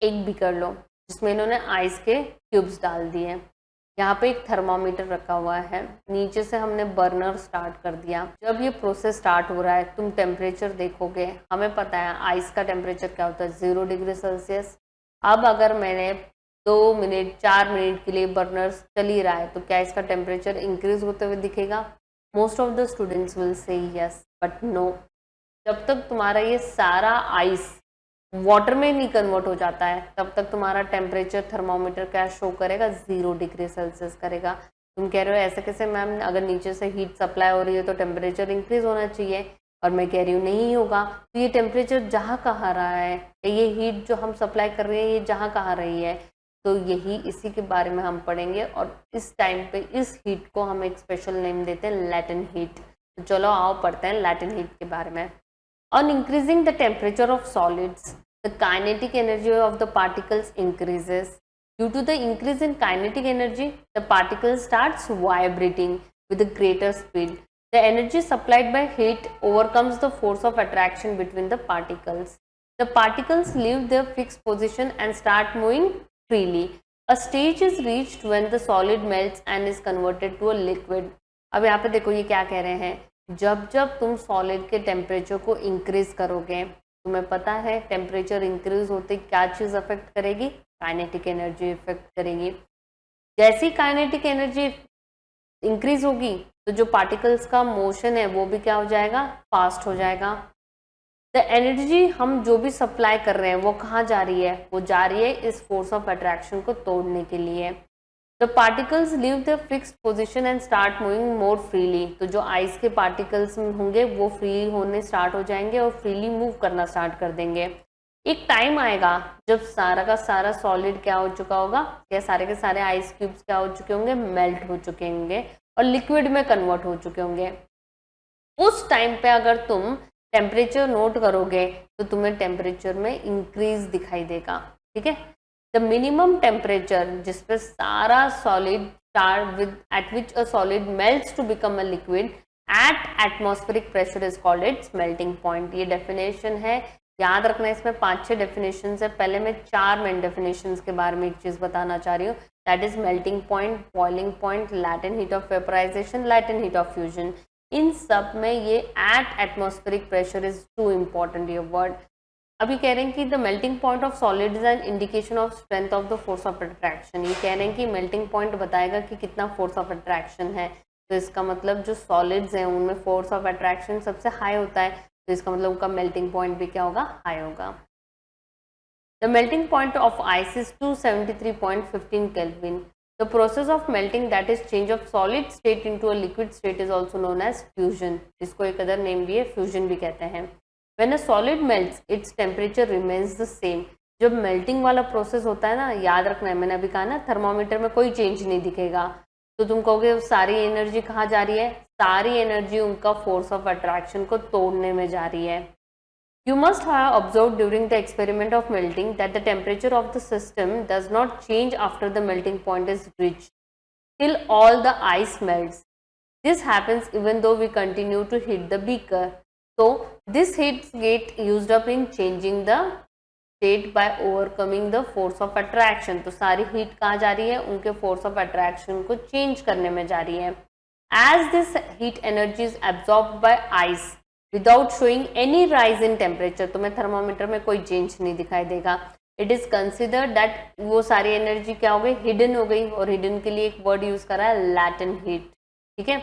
एक बीकर लो जिसमें इन्होंने आइस के क्यूब्स डाल दिए, यहाँ पे एक थर्मामीटर रखा हुआ है, नीचे से हमने बर्नर स्टार्ट कर दिया। जब ये प्रोसेस स्टार्ट हो रहा है तुम टेम्परेचर देखोगे, हमें पता है आइस का टेम्परेचर क्या होता है 0 डिग्री सेल्सियस। अब अगर मैंने 2 मिनट 4 मिनट के लिए बर्नर्स चल ही रहा है तो क्या इसका टेम्परेचर इंक्रीज होते हुए दिखेगा? Most of the students will say yes, but no. जब तक तुम्हारा ये सारा आइस वाटर में नहीं कन्वर्ट हो जाता है तब तक तुम्हारा टेम्परेचर थर्मामीटर क्या शो करेगा? 0 डिग्री सेल्सियस करेगा। तुम कह रहे हो ऐसे कैसे मैम, अगर नीचे से हीट सप्लाई हो रही है तो टेम्परेचर इंक्रीज होना चाहिए, और मैं कह रही हूँ नहीं होगा। तो ये टेम्परेचर जहाँ कहाँ रहा है, ये हीट जो हम सप्लाई कर रहे हैं ये जहाँ कहाँ रही है, तो यही इसी के बारे में हम पढ़ेंगे। और इस टाइम पे इस हीट को हम एक स्पेशल नेम देते हैं लैटेंट हीट। तो चलो आओ पढ़ते हैं लैटेंट हीट के बारे में। On increasing the temperature of solids, the kinetic energy of the particles increases. Due to the increase in kinetic energy, the particle starts vibrating with a greater speed. The energy supplied by heat overcomes the force of attraction between the particles. The particles leave their fixed position and start moving freely. A stage is reached when the solid melts and is converted to a liquid. अब यहाँ पे देखो ये क्या कह रहे हैं, जब जब तुम सॉलिड के टेम्परेचर को इंक्रीज करोगे, तुम्हें पता है टेम्परेचर इंक्रीज होते क्या चीज़ अफेक्ट करेगी? काइनेटिक एनर्जी इफेक्ट करेगी। जैसी काइनेटिक एनर्जी इंक्रीज होगी तो जो पार्टिकल्स का मोशन है वो भी क्या हो जाएगा? फास्ट हो जाएगा। द एनर्जी हम जो भी सप्लाई कर रहे हैं वो कहाँ जा रही है? वो जा रही है इस फोर्स ऑफ अट्रैक्शन को तोड़ने के लिए। The particles leave their fixed position and start moving more freely. तो जो आइस के पार्टिकल्स होंगे वो फ्री होने स्टार्ट हो जाएंगे और फ्रीली मूव करना स्टार्ट कर देंगे। एक टाइम आएगा जब सारा का सारा सॉलिड क्या हो चुका होगा, क्या सारे के सारे आइस क्यूब्स क्या हो चुके होंगे? मेल्ट हो चुके होंगे और लिक्विड में कन्वर्ट हो चुके होंगे। उस टाइम पे अगर तुम टेम्परेचर नोट करोगे तो तुम्हें टेम्परेचर में इंक्रीज दिखाई देगा। ठीक है, द मिनिमम टेम्परेचर जिस पे सारा solid start with at which a solid melts to become a liquid at atmospheric pressure is called its melting point. ये डेफिनेशन है, याद रखना इसमें 5-6 डेफिनेशन है। पहले मैं 4 मेन डेफिनेशन के बारे में एक चीज बताना चाह रही हूँ, that is melting point, boiling point, latent heat of vaporisation, latent heat of fusion. इन सब में ये at atmospheric pressure is too important ये वर्ड। अभी कह रहे हैं कि the melting point of solid is an indication of strength of the force of attraction. ये कह रहे हैं कि मेल्टिंग पॉइंट बताएगा कि कितना फोर्स ऑफ अट्रैक्शन है। तो इसका मतलब जो सॉलिड्स हैं उनमें फोर्स ऑफ अट्रैक्शन सबसे हाई होता है, तो इसका मतलब उनका मेल्टिंग पॉइंट भी क्या होगा? हाई होगा। The melting point of ice is 273.15 kelvin. The process of melting that is change of solid state into a liquid state is also known as fusion. इसको एक अदर नेम भी है, fusion भी कहते हैं। When a solid melts, its temperature remains the same. जब melting वाला process होता है ना, याद रखना है, मैंने अभी कहा ना थर्मामीटर में कोई चेंज नहीं दिखेगा, तो तुम कहोगे सारी एनर्जी कहाँ जा रही है? सारी एनर्जी उनका फोर्स ऑफ अट्रैक्शन को तोड़ने में जा रही है। You must have observed during the experiment of melting that the temperature of the system does not change after the melting point is reached till all the ice melts. This happens even though we continue to heat the beaker. So this heat get used up in changing the state by overcoming the force of attraction. तो सारी heat कहाँ जा रही है? उनके force of attraction को change करने में जा रही है। As this heat energy is absorbed by ice without showing any rise in temperature, तुम्हें थर्मामीटर में कोई चेंज नहीं दिखाई देगा। It is considered that वो सारी एनर्जी क्या हो गई? हिडन हो गई। और हिडन के लिए एक वर्ड यूज करा है लैटेंट हीट। ठीक है,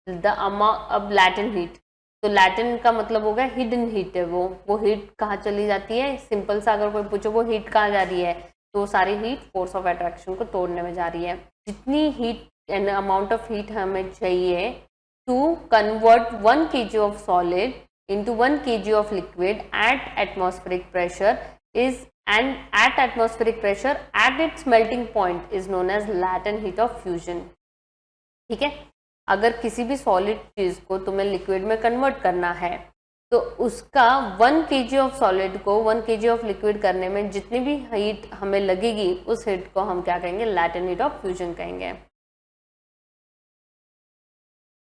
द अमाउंट अब लैटेंट हीट, तो लैटेंट का मतलब हो गया हिडन हीट है। वो हीट कहाँ चली जाती है? सिंपल सा अगर कोई पूछो वो हीट कहाँ जा रही है, तो सारी हीट फोर्स ऑफ अट्रैक्शन को तोड़ने में जा रही है। जितनी heat and amount of heat हमें चाहिए to convert 1 kg of solid into 1 kg of liquid at atmospheric pressure is and at atmospheric pressure at its melting point is known as latent heat of fusion. ठीक है, अगर किसी भी solid चीज को तुम्हें लिक्विड में कन्वर्ट करना है तो उसका 1 kg ऑफ सॉलिड को 1 kg ऑफ लिक्विड करने में जितनी भी हीट हमें लगेगी उस हीट को हम क्या कहेंगे? लैटेंट हीट ऑफ फ्यूजन कहेंगे।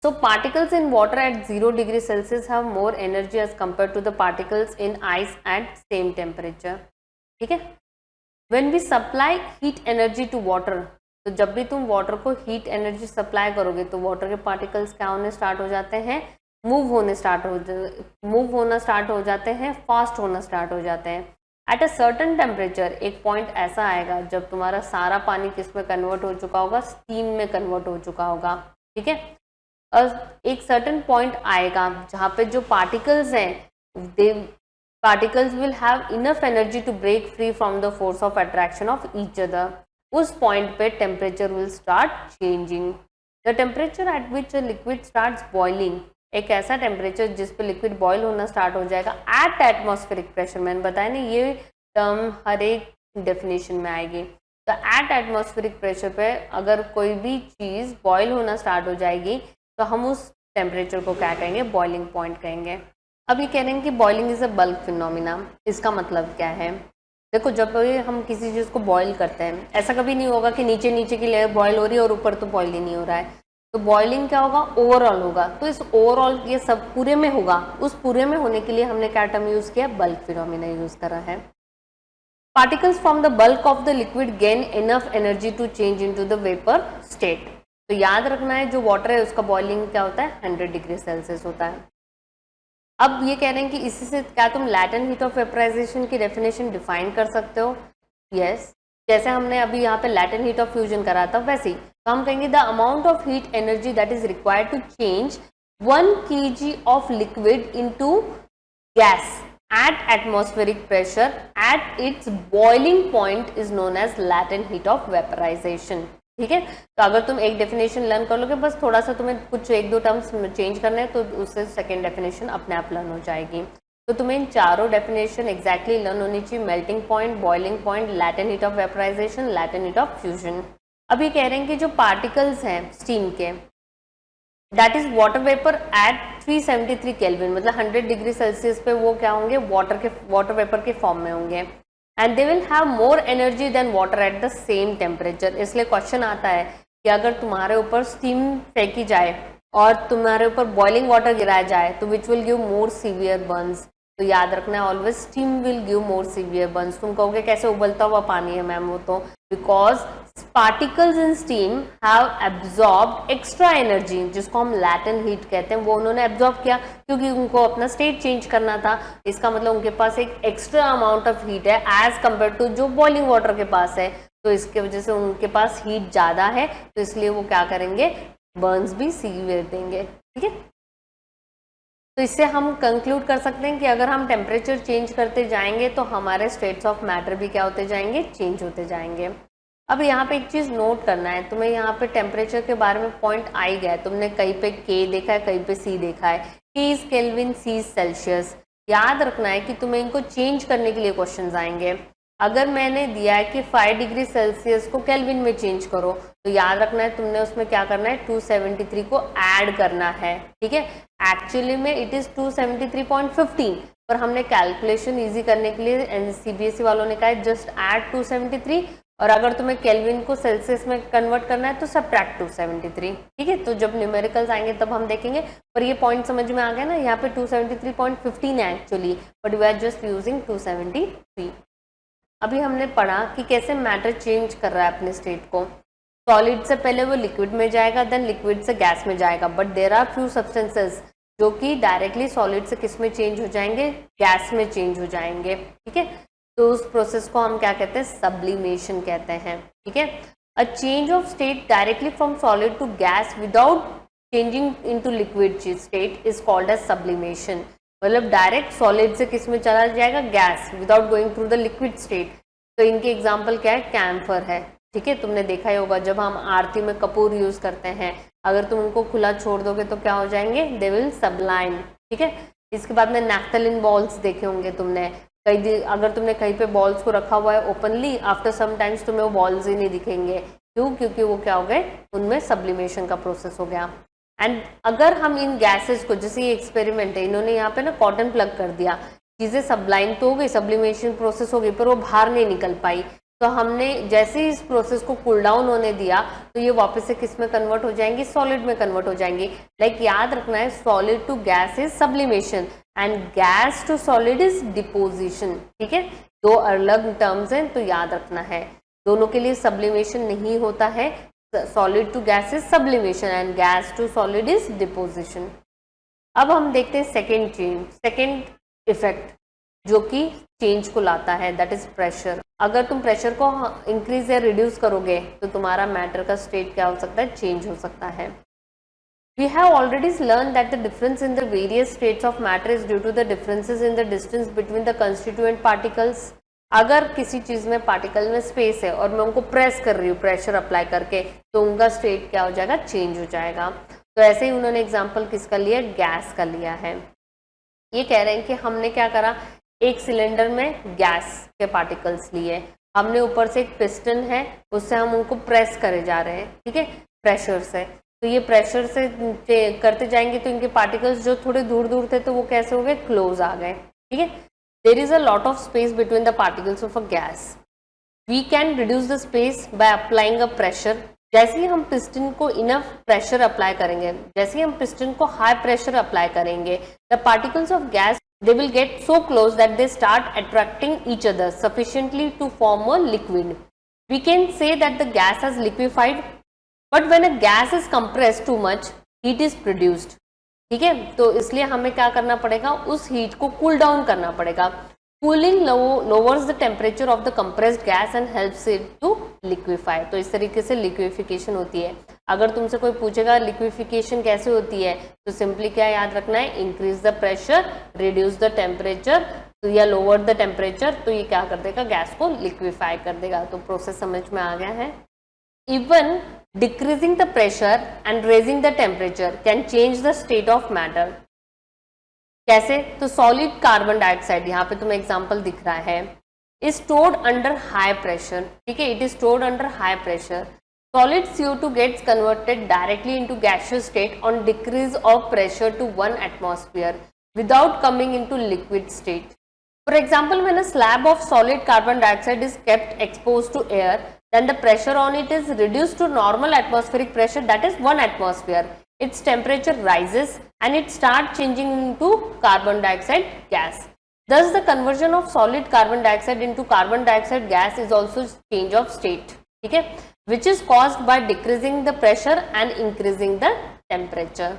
So particles in water at 0 degree Celsius have more energy as compared to the particles in ice at same temperature. ठीक है, when we supply heat energy to water, तो जब भी तुम water को heat energy supply करोगे तो water के पार्टिकल्स क्या होने स्टार्ट हो जाते हैं, मूव होना स्टार्ट हो जाते हैं, फास्ट होना स्टार्ट हो जाते हैं। एट अ सर्टन टेम्परेचर एक पॉइंट ऐसा आएगा जब तुम्हारा सारा पानी किस में कन्वर्ट हो चुका होगा, स्टीम में कन्वर्ट हो चुका होगा। ठीक है, एक सर्टन पॉइंट आएगा जहाँ पे जो पार्टिकल्स हैं particles will have enough energy to break free from the force of attraction of each other. उस पॉइंट पे temperature will start changing. The temperature at which a liquid starts boiling, एक ऐसा temperature जिस पे liquid boil होना start हो जाएगा eight atmospheric pressure. मैंने बताया ना ये टर्म हर एक डेफिनेशन में आएगी। तो एट एटमॉस्फेरिक प्रेशर पे अगर कोई भी चीज़ बॉयल होना स्टार्ट हो जाएगी तो हम उस टेम्परेचर को क्या कहेंगे, बॉइलिंग पॉइंट कहेंगे। अब ये कह रहे हैं कि boiling is a bulk phenomena. इसका मतलब क्या है, देखो जब हम किसी चीज़ को बॉईल करते हैं ऐसा कभी नहीं होगा कि नीचे नीचे की लेयर बॉईल हो रही है और ऊपर तो बॉईल ही नहीं हो रहा है। तो बॉइलिंग क्या होगा, ओवरऑल होगा। तो इस ओवरऑल ये सब पूरे में होगा, उस पूरे में होने के लिए हमने क्या टर्म यूज किया, बल्क फिनोमिना यूज करा है। Particles from the bulk of the liquid gain enough energy to change into the vapour state. तो याद रखना है जो वाटर है उसका बॉइलिंग क्या होता है, 100 डिग्री सेल्सियस होता है। अब ये कह रहे हैं कि इसी से क्या तुम लैटेंट हीट ऑफ वेपराइजेशन की डेफिनेशन डिफाइन कर सकते हो। यस, जैसे हमने अभी यहाँ पे लैटेंट हीट ऑफ फ्यूजन करा था वैसे ही तो हम कहेंगे the amount of heat energy that is required to change 1 kg of liquid into gas at atmospheric pressure at its boiling point is known as latent heat of vaporisation. ठीक है, तो अगर तुम एक डेफिनेशन लर्न कर लोगे, बस थोड़ा सा तुम्हें कुछ एक दो टर्म्स चेंज करने हैं तो उससे सेकेंड डेफिनेशन अपने आप लर्न हो जाएगी। तो तुम्हें इन चारों डेफिनेशन एग्जैक्टली लर्न होनी चाहिए, melting point, boiling point, latent heat of vaporisation, latent heat of fusion. अब ये कह रहे हैं कि जो पार्टिकल्स हैं स्टीम के, that is water vapour eight 373 kelvin, मतलब 100 डिग्री सेल्सियस पे वो क्या होंगे, वाटर वेपर के फॉर्म में होंगे। And they will have more energy than water at the same temperature. इसलिए क्वेश्चन आता है कि अगर तुम्हारे ऊपर स्टीम फेंकी जाए और तुम्हारे ऊपर बॉइलिंग वाटर गिराया जाए तो which will give more severe Burns. तो याद रखना है always steam will give more severe Burns. तुम कहोगे कैसे, उबलता हुआ पानी है मैम, वो तो because particles in steam have absorbed extra energy, जिसको हम लैटेंट हीट कहते हैं, वो उन्होंने एब्जॉर्ब किया क्योंकि उनको अपना स्टेट चेंज करना था। इसका मतलब उनके पास एक एक्स्ट्रा अमाउंट ऑफ हीट है एज कम्पेयर टू जो बॉइलिंग वाटर के पास है। तो इसके वजह से उनके पास हीट ज़्यादा है, तो इसलिए वो क्या करेंगे, बर्न्स भी सीवियर देंगे। ठीक है, तो इससे हम कंक्लूड कर सकते हैं कि अगर हम टेम्परेचर चेंज करते जाएंगे तो हमारे स्टेट्स ऑफ मैटर भी क्या होते जाएंगे, चेंज होते जाएंगे। अब यहाँ पे एक चीज़ नोट करना है तुम्हें, यहाँ पे टेम्परेचर के बारे में पॉइंट आ ही गया है। तुमने कहीं पे के देखा है, कहीं पे सी देखा है, K is kelvin, C is Celsius. याद रखना है कि तुम्हें इनको चेंज करने के लिए क्वेश्चंस आएंगे। अगर मैंने दिया है कि 5 डिग्री सेल्सियस को केल्विन में चेंज करो तो याद रखना है तुमने उसमें क्या करना है, 273 को ऐड करना है। ठीक है, एक्चुअली में इट इज़ 273.15, पर हमने कैलकुलेशन इजी करने के लिए सीबीएसई वालों ने कहा है जस्ट ऐड 273, और अगर तुम्हें केल्विन को सेल्सियस में कन्वर्ट करना है तो सब्ट्रैक्ट 273। ठीक है, तो जब न्यूमेरिकल्स आएंगे तब हम देखेंगे, पर ये पॉइंट समझ में आ गया ना, यहाँ पे 273.15 है actually, but we are just using 273। अभी हमने पढ़ा कि कैसे मैटर चेंज कर रहा है अपने स्टेट को। सॉलिड से पहले वो लिक्विड में जाएगा, देन लिक्विड से गैस में जाएगा, but there are few substances जो कि डायरेक्टली सॉलिड से किस में चेंज हो जाएंगे, गैस में चेंज हो जाएंगे। ठीक है, तो उस प्रोसेस को हम क्या कहते हैं, सब्लिमेशन कहते हैं। ठीक है, a change of state directly from solid to gas without changing into liquid state is called as sublimation. मतलब डायरेक्ट सॉलिड से किस में चला जाएगा, gas, without going through the liquid state. तो इनके एग्जाम्पल क्या है, कैम्फर है। ठीक है, तुमने देखा ही होगा जब हम आरती में कपूर यूज करते हैं, अगर तुम उनको खुला छोड़ दोगे तो क्या हो जाएंगे, दे विल सब्लाइम। ठीक है, इसके बाद में नैफ्थलीन बॉल्स देखे होंगे तुमने, अगर तुमने कहीं पे बॉल्स को रखा हुआ है ओपनली, आफ्टर सम टाइम्स तुम्हें वो बॉल्स ही नहीं दिखेंगे। क्यों, क्योंकि वो क्या हो गए, उनमें सब्लिमेशन का प्रोसेस हो गया। एंड अगर हम इन गैसेस को, जैसे ये एक्सपेरिमेंट है, इन्होंने यहाँ पे ना कॉटन प्लग कर दिया, चीज़ें सब्लाइम तो हो गई, सब्लिमेशन प्रोसेस हो गई, पर वो बाहर नहीं निकल पाई। तो हमने जैसे ही इस प्रोसेस को कूल डाउन होने दिया तो ये वापस से किस में कन्वर्ट हो जाएंगी, सॉलिड में कन्वर्ट हो जाएंगी। लाइक याद रखना है, solid to gas is sublimation and gas to solid is deposition. ठीक है, दो अलग टर्म्स हैं तो याद रखना है, दोनों के लिए सब्लिमेशन नहीं होता है। Solid to gas is sublimation and gas to solid is deposition. अब हम देखते हैं सेकेंड चेंज, सेकेंड इफेक्ट जो कि चेंज को लाता है, दैट इज प्रेशर। अगर तुम प्रेशर को इंक्रीज या रिड्यूस करोगे तो तुम्हारा मैटर का स्टेट क्या हो सकता है, चेंज हो सकता है। We have already learned that the difference in the various states of matter is due to the differences in the distance between the constituent particles. अगर किसी चीज में पार्टिकल में स्पेस है और मैं उनको प्रेस कर रही हूँ प्रेशर अप्लाई करके, तो उनका स्टेट क्या हो जाएगा, चेंज हो जाएगा। तो ऐसे ही उन्होंने एग्जांपल किसका लिया, गैस का लिया है। ये कह रहे हैं कि हमने क्या करा, एक सिलेंडर में गैस के पार्टिकल्स लिए, हमने ऊपर से एक पिस्टन है उससे हम उनको प्रेस करे जा रहे हैं, ठीक है, प्रेशर से। तो ये प्रेशर से करते जाएंगे तो इनके पार्टिकल्स जो थोड़े दूर दूर थे तो वो कैसे हो गए, क्लोज आ गए, ठीक है। There is a lot of space between the particles of a gas. We can reduce the space by applying a pressure. जैसे ही हम पिस्टन को इनफ प्रेशर अप्लाई करेंगे, जैसे ही हम पिस्टन को हाई प्रेशर अप्लाई करेंगे, the particles of gas they will get so close that they start attracting each other sufficiently to form a liquid. We can say that the gas has liquefied, but when a gas is compressed too much, heat is produced. ठीक है, तो इसलिए हमें क्या करना पड़ेगा, उस heat को कूल डाउन करना पड़ेगा। Cooling lowers the temperature of the compressed gas and helps it to liquefy. तो इस तरीके से लिक्विफिकेशन होती है। अगर तुमसे कोई पूछेगा लिक्विफिकेशन कैसे होती है, तो सिंपली क्या याद रखना है, increase the pressure, reduce the temperature, तो या लोअर द टेम्परेचर, तो ये क्या कर देगा, गैस को लिक्विफाई कर देगा। तो प्रोसेस समझ में आ गया है। Even decreasing the pressure and raising the temperature can change the state of matter. कैसे, तो सॉलिड कार्बन डाइऑक्साइड, यहाँ पे तुम्हें एग्जाम्पल दिख रहा है, is stored under high pressure, ठीक है, it is stored under high pressure. Solid CO2 gets converted directly into gaseous state on decrease of pressure to 1 atmosphere without coming into liquid state. For example, when a slab of solid carbon dioxide is kept exposed to air, then the pressure on it is reduced to normal atmospheric pressure, that is 1 atmosphere. Its temperature rises and it starts changing into carbon dioxide gas. Thus, the conversion of solid carbon dioxide into carbon dioxide gas is also change of state. ठीक है, which is caused by decreasing the pressure and increasing the temperature.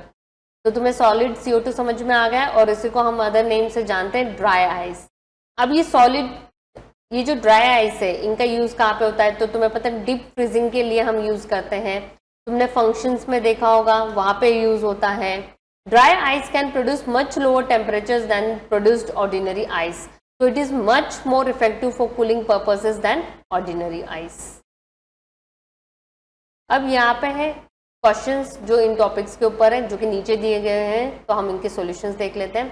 तो तुम्हें solid CO2 समझ में आ गया और इसी को हम अदर नेम से जानते हैं ड्राई आइस। अब ये सॉलिड, ये जो ड्राई आइस है, इनका यूज कहाँ पे होता है, तो तुम्हें पता है डीप फ्रीजिंग के लिए हम यूज करते हैं। तुमने फंक्शंस में देखा होगा, वहां पे यूज होता है। Dry ice can produce much lower temperatures than produced ordinary ice, so it is much more effective for cooling purposes than ordinary ice. अब यहाँ पे है क्वेश्चंस जो इन टॉपिक्स के ऊपर है, जो कि नीचे दिए गए हैं, तो हम इनके सॉल्यूशंस देख लेते हैं।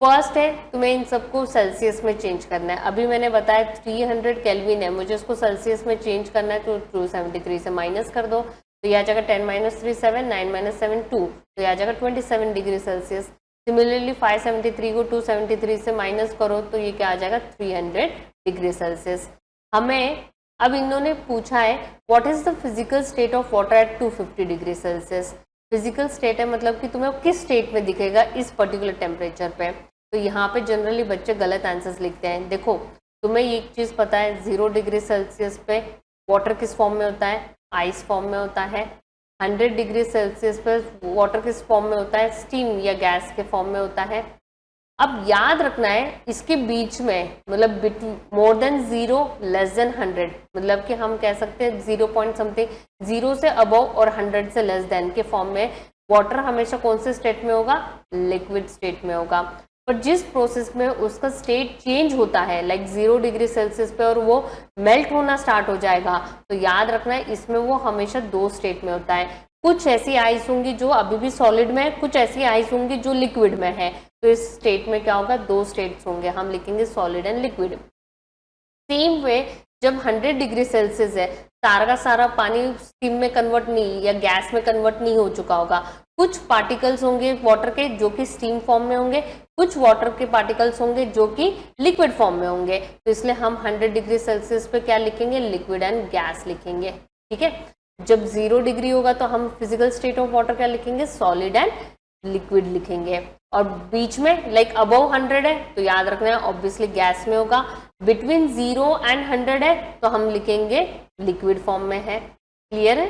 फर्स्ट है, तुम्हें इन सबको सेल्सियस में चेंज करना है। अभी मैंने बताया 300 केल्विन है, मुझे उसको सेल्सियस में चेंज करना है, तो 273 से माइनस कर दो, तो यह आ जाएगा 10 - 3 7, 9 - 7 2, तो यह आ जाएगा 27 डिग्री सेल्सियस। सिमिलरली 573 को 273 से माइनस करो, तो ये क्या आ जाएगा, 300 डिग्री सेल्सियस। हमें अब इन्होंने पूछा है what is the physical state of water at 250 degree Celsius. Physical state है मतलब कि तुम्हें किस स्टेट में दिखेगा इस पर्टिकुलर टेम्परेचर पे। तो यहाँ पे जनरली बच्चे गलत आंसर्स लिखते हैं। देखो, तुम्हें एक चीज़ पता है, 0 डिग्री सेल्सियस पे वाटर किस फॉर्म में होता है, आइस फॉर्म में होता है। 100 डिग्री सेल्सियस पे वाटर किस फॉर्म में होता है, स्टीम या गैस के फॉर्म में होता है। अब याद रखना है इसके बीच में, मतलब मोर देन 0 लेस देन 100, मतलब कि हम कह सकते हैं 0 पॉइंट समथिंग, 0 से अबव और 100 से लेस देन के फॉर्म में वाटर हमेशा कौन से स्टेट में होगा, लिक्विड स्टेट में होगा। पर जिस प्रोसेस में उसका स्टेट चेंज होता है, लाइक 0 डिग्री सेल्सियस पे, और वो मेल्ट होना स्टार्ट हो जाएगा, तो याद रखना है इसमें वो हमेशा 2 स्टेट में होता है। कुछ ऐसी आइस होंगी जो अभी भी सॉलिड में है, कुछ ऐसी आइस होंगी जो लिक्विड में है। तो इस स्टेट में क्या होगा, 2 स्टेट्स होंगे, हम लिखेंगे solid and liquid. Same way जब 100 डिग्री सेल्सियस है, सारा का सारा पानी स्टीम में कन्वर्ट नहीं या गैस में कन्वर्ट नहीं हो चुका होगा। कुछ पार्टिकल्स होंगे वाटर के जो कि स्टीम फॉर्म में होंगे, कुछ वाटर के पार्टिकल्स होंगे जो कि लिक्विड फॉर्म में होंगे। तो इसलिए हम 100 डिग्री सेल्सियस पे क्या लिखेंगे, लिक्विड एंड गैस लिखेंगे। ठीक है, जब 0 डिग्री होगा तो हम फिजिकल स्टेट ऑफ वाटर क्या लिखेंगे, सॉलिड एंड लिक्विड लिखेंगे। और बीच में लाइक अबव 100 है तो याद रखना है ऑब्वियसली गैस में होगा। बिटवीन 0 एंड 100 है तो हम लिखेंगे लिक्विड फॉर्म में है। क्लियर है?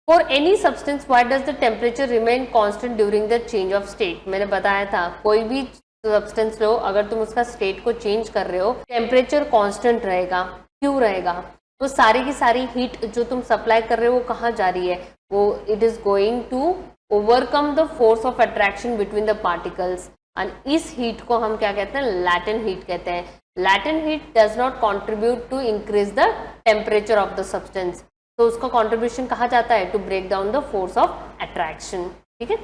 For any substance why does the temperature remain constant during the change of state. मैंने बताया था कोई भी सब्सटेंस लो, अगर तुम उसका स्टेट को चेंज कर रहे हो, टेम्परेचर कांस्टेंट रहेगा। क्यों रहेगा? तो सारी की सारी हीट जो तुम सप्लाई कर रहे हो वो कहाँ जा रही है? वो it is going to overcome the force of attraction between the particles, and इस हीट को हम क्या कहते हैं? लैटेंट हीट कहते हैं। Latent heat does not contribute to increase the temperature of the substance. तो उसका कॉन्ट्रीब्यूशन कहा जाता है to break down the force of attraction. ठीक है?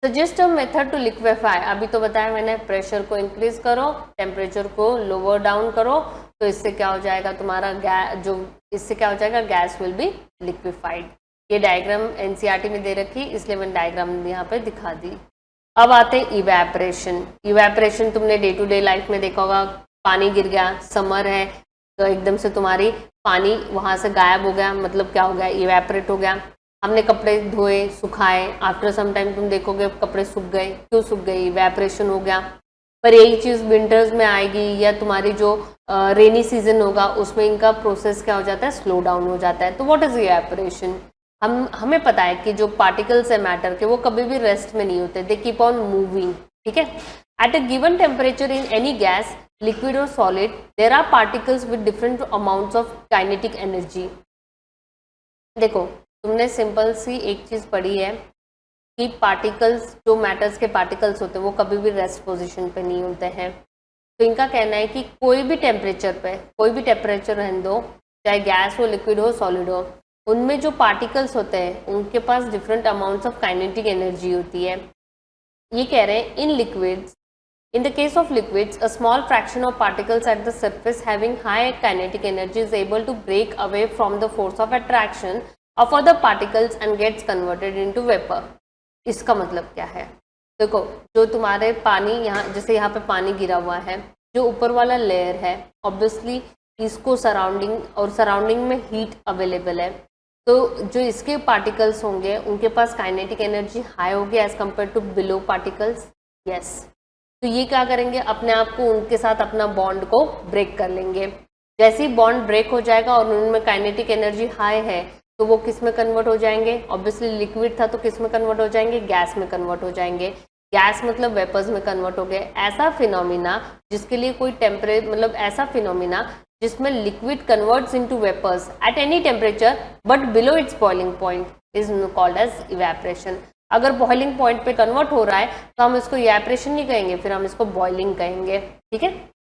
Suggest a method to liquefy. अभी तो बताया मैंने, प्रेशर को इंक्रीज करो, टेम्परेचर को लोअर डाउन करो, तो इससे क्या हो जाएगा? तुम्हारा इससे क्या हो जाएगा? Gas will be liquefied. ये डायग्राम एनसीईआरटी में दे रखी, इसलिए मैंने डायग्राम यहाँ पे दिखा दी। अब आते हैं इवेपोरेशन। इवेपोरेशन तुमने डे टू डे लाइफ में देखा होगा, पानी गिर गया, समर है तो एकदम से तुम्हारी पानी वहां से गायब हो गया, मतलब क्या हो गया? इवेपोरेट हो गया। हमने कपड़े धोए, सुखाए, आफ्टर सम टाइम तुम देखोगे कपड़े सूख गए। क्यों सूख गए? इवेपोरेशन हो गया। पर यही चीज़ विंटर्स में आएगी या तुम्हारी जो रेनी सीजन होगा उसमें इनका प्रोसेस क्या हो जाता है? स्लो डाउन हो जाता है। तो व्हाट इज इवेपोरेशन? हमें पता है कि जो पार्टिकल्स है मैटर के, वो कभी भी रेस्ट में नहीं होते, दे कीप ऑन मूविंग। ठीक है? At a given temperature in any gas, liquid और solid, there are particles with different amounts of kinetic energy. देखो, तुमने सिंपल सी एक चीज पढ़ी है कि पार्टिकल्स, जो मैटर्स के पार्टिकल्स होते हैं, वो कभी भी रेस्ट पोजीशन पे नहीं होते हैं। तो इनका कहना है कि कोई भी टेम्परेचर पे, कोई भी टेम्परेचर रहने दो, चाहे गैस हो, लिक्विड हो, सॉलिड हो, उनमें जो पार्टिकल्स होते हैं उनके पास different amounts of kinetic energy होती है। ये कह रहे हैं in liquids, in the case of liquids, a small fraction of particles at the surface having high kinetic energy is able to break away from the force of attraction of other particles and gets converted into vapor. इसका मतलब क्या है? देखो, जो तुम्हारे पानी यहाँ, जैसे यहाँ पे पानी गिरा हुआ है, जो ऊपर वाला लेयर है, ऑब्वियसली इसको सराउंडिंग में हीट अवेलेबल है, तो जो इसके पार्टिकल्स होंगे उनके पास काइनेटिक एनर्जी हाई होगी as compare to below particles. Yes, तो ये क्या करेंगे? अपने आप को, उनके साथ अपना बॉन्ड को ब्रेक कर लेंगे। जैसे ही बॉन्ड ब्रेक हो जाएगा और उनमें काइनेटिक एनर्जी हाई है, तो वो किस में कन्वर्ट हो जाएंगे? ऑब्वियसली लिक्विड था तो किस में कन्वर्ट हो जाएंगे? गैस में कन्वर्ट हो जाएंगे। गैस मतलब वेपर्स में कन्वर्ट हो गए। ऐसा फिनोमिना जिसके लिए कोई मतलब ऐसा फिनोमिना जिसमें liquid converts into vapours at any temperature but below its boiling point is called as evaporation. अगर बॉइलिंग पॉइंट पे कन्वर्ट हो रहा है तो हम इसको इवेपोरेशन नहीं कहेंगे, फिर हम इसको बॉइलिंग कहेंगे। ठीक है?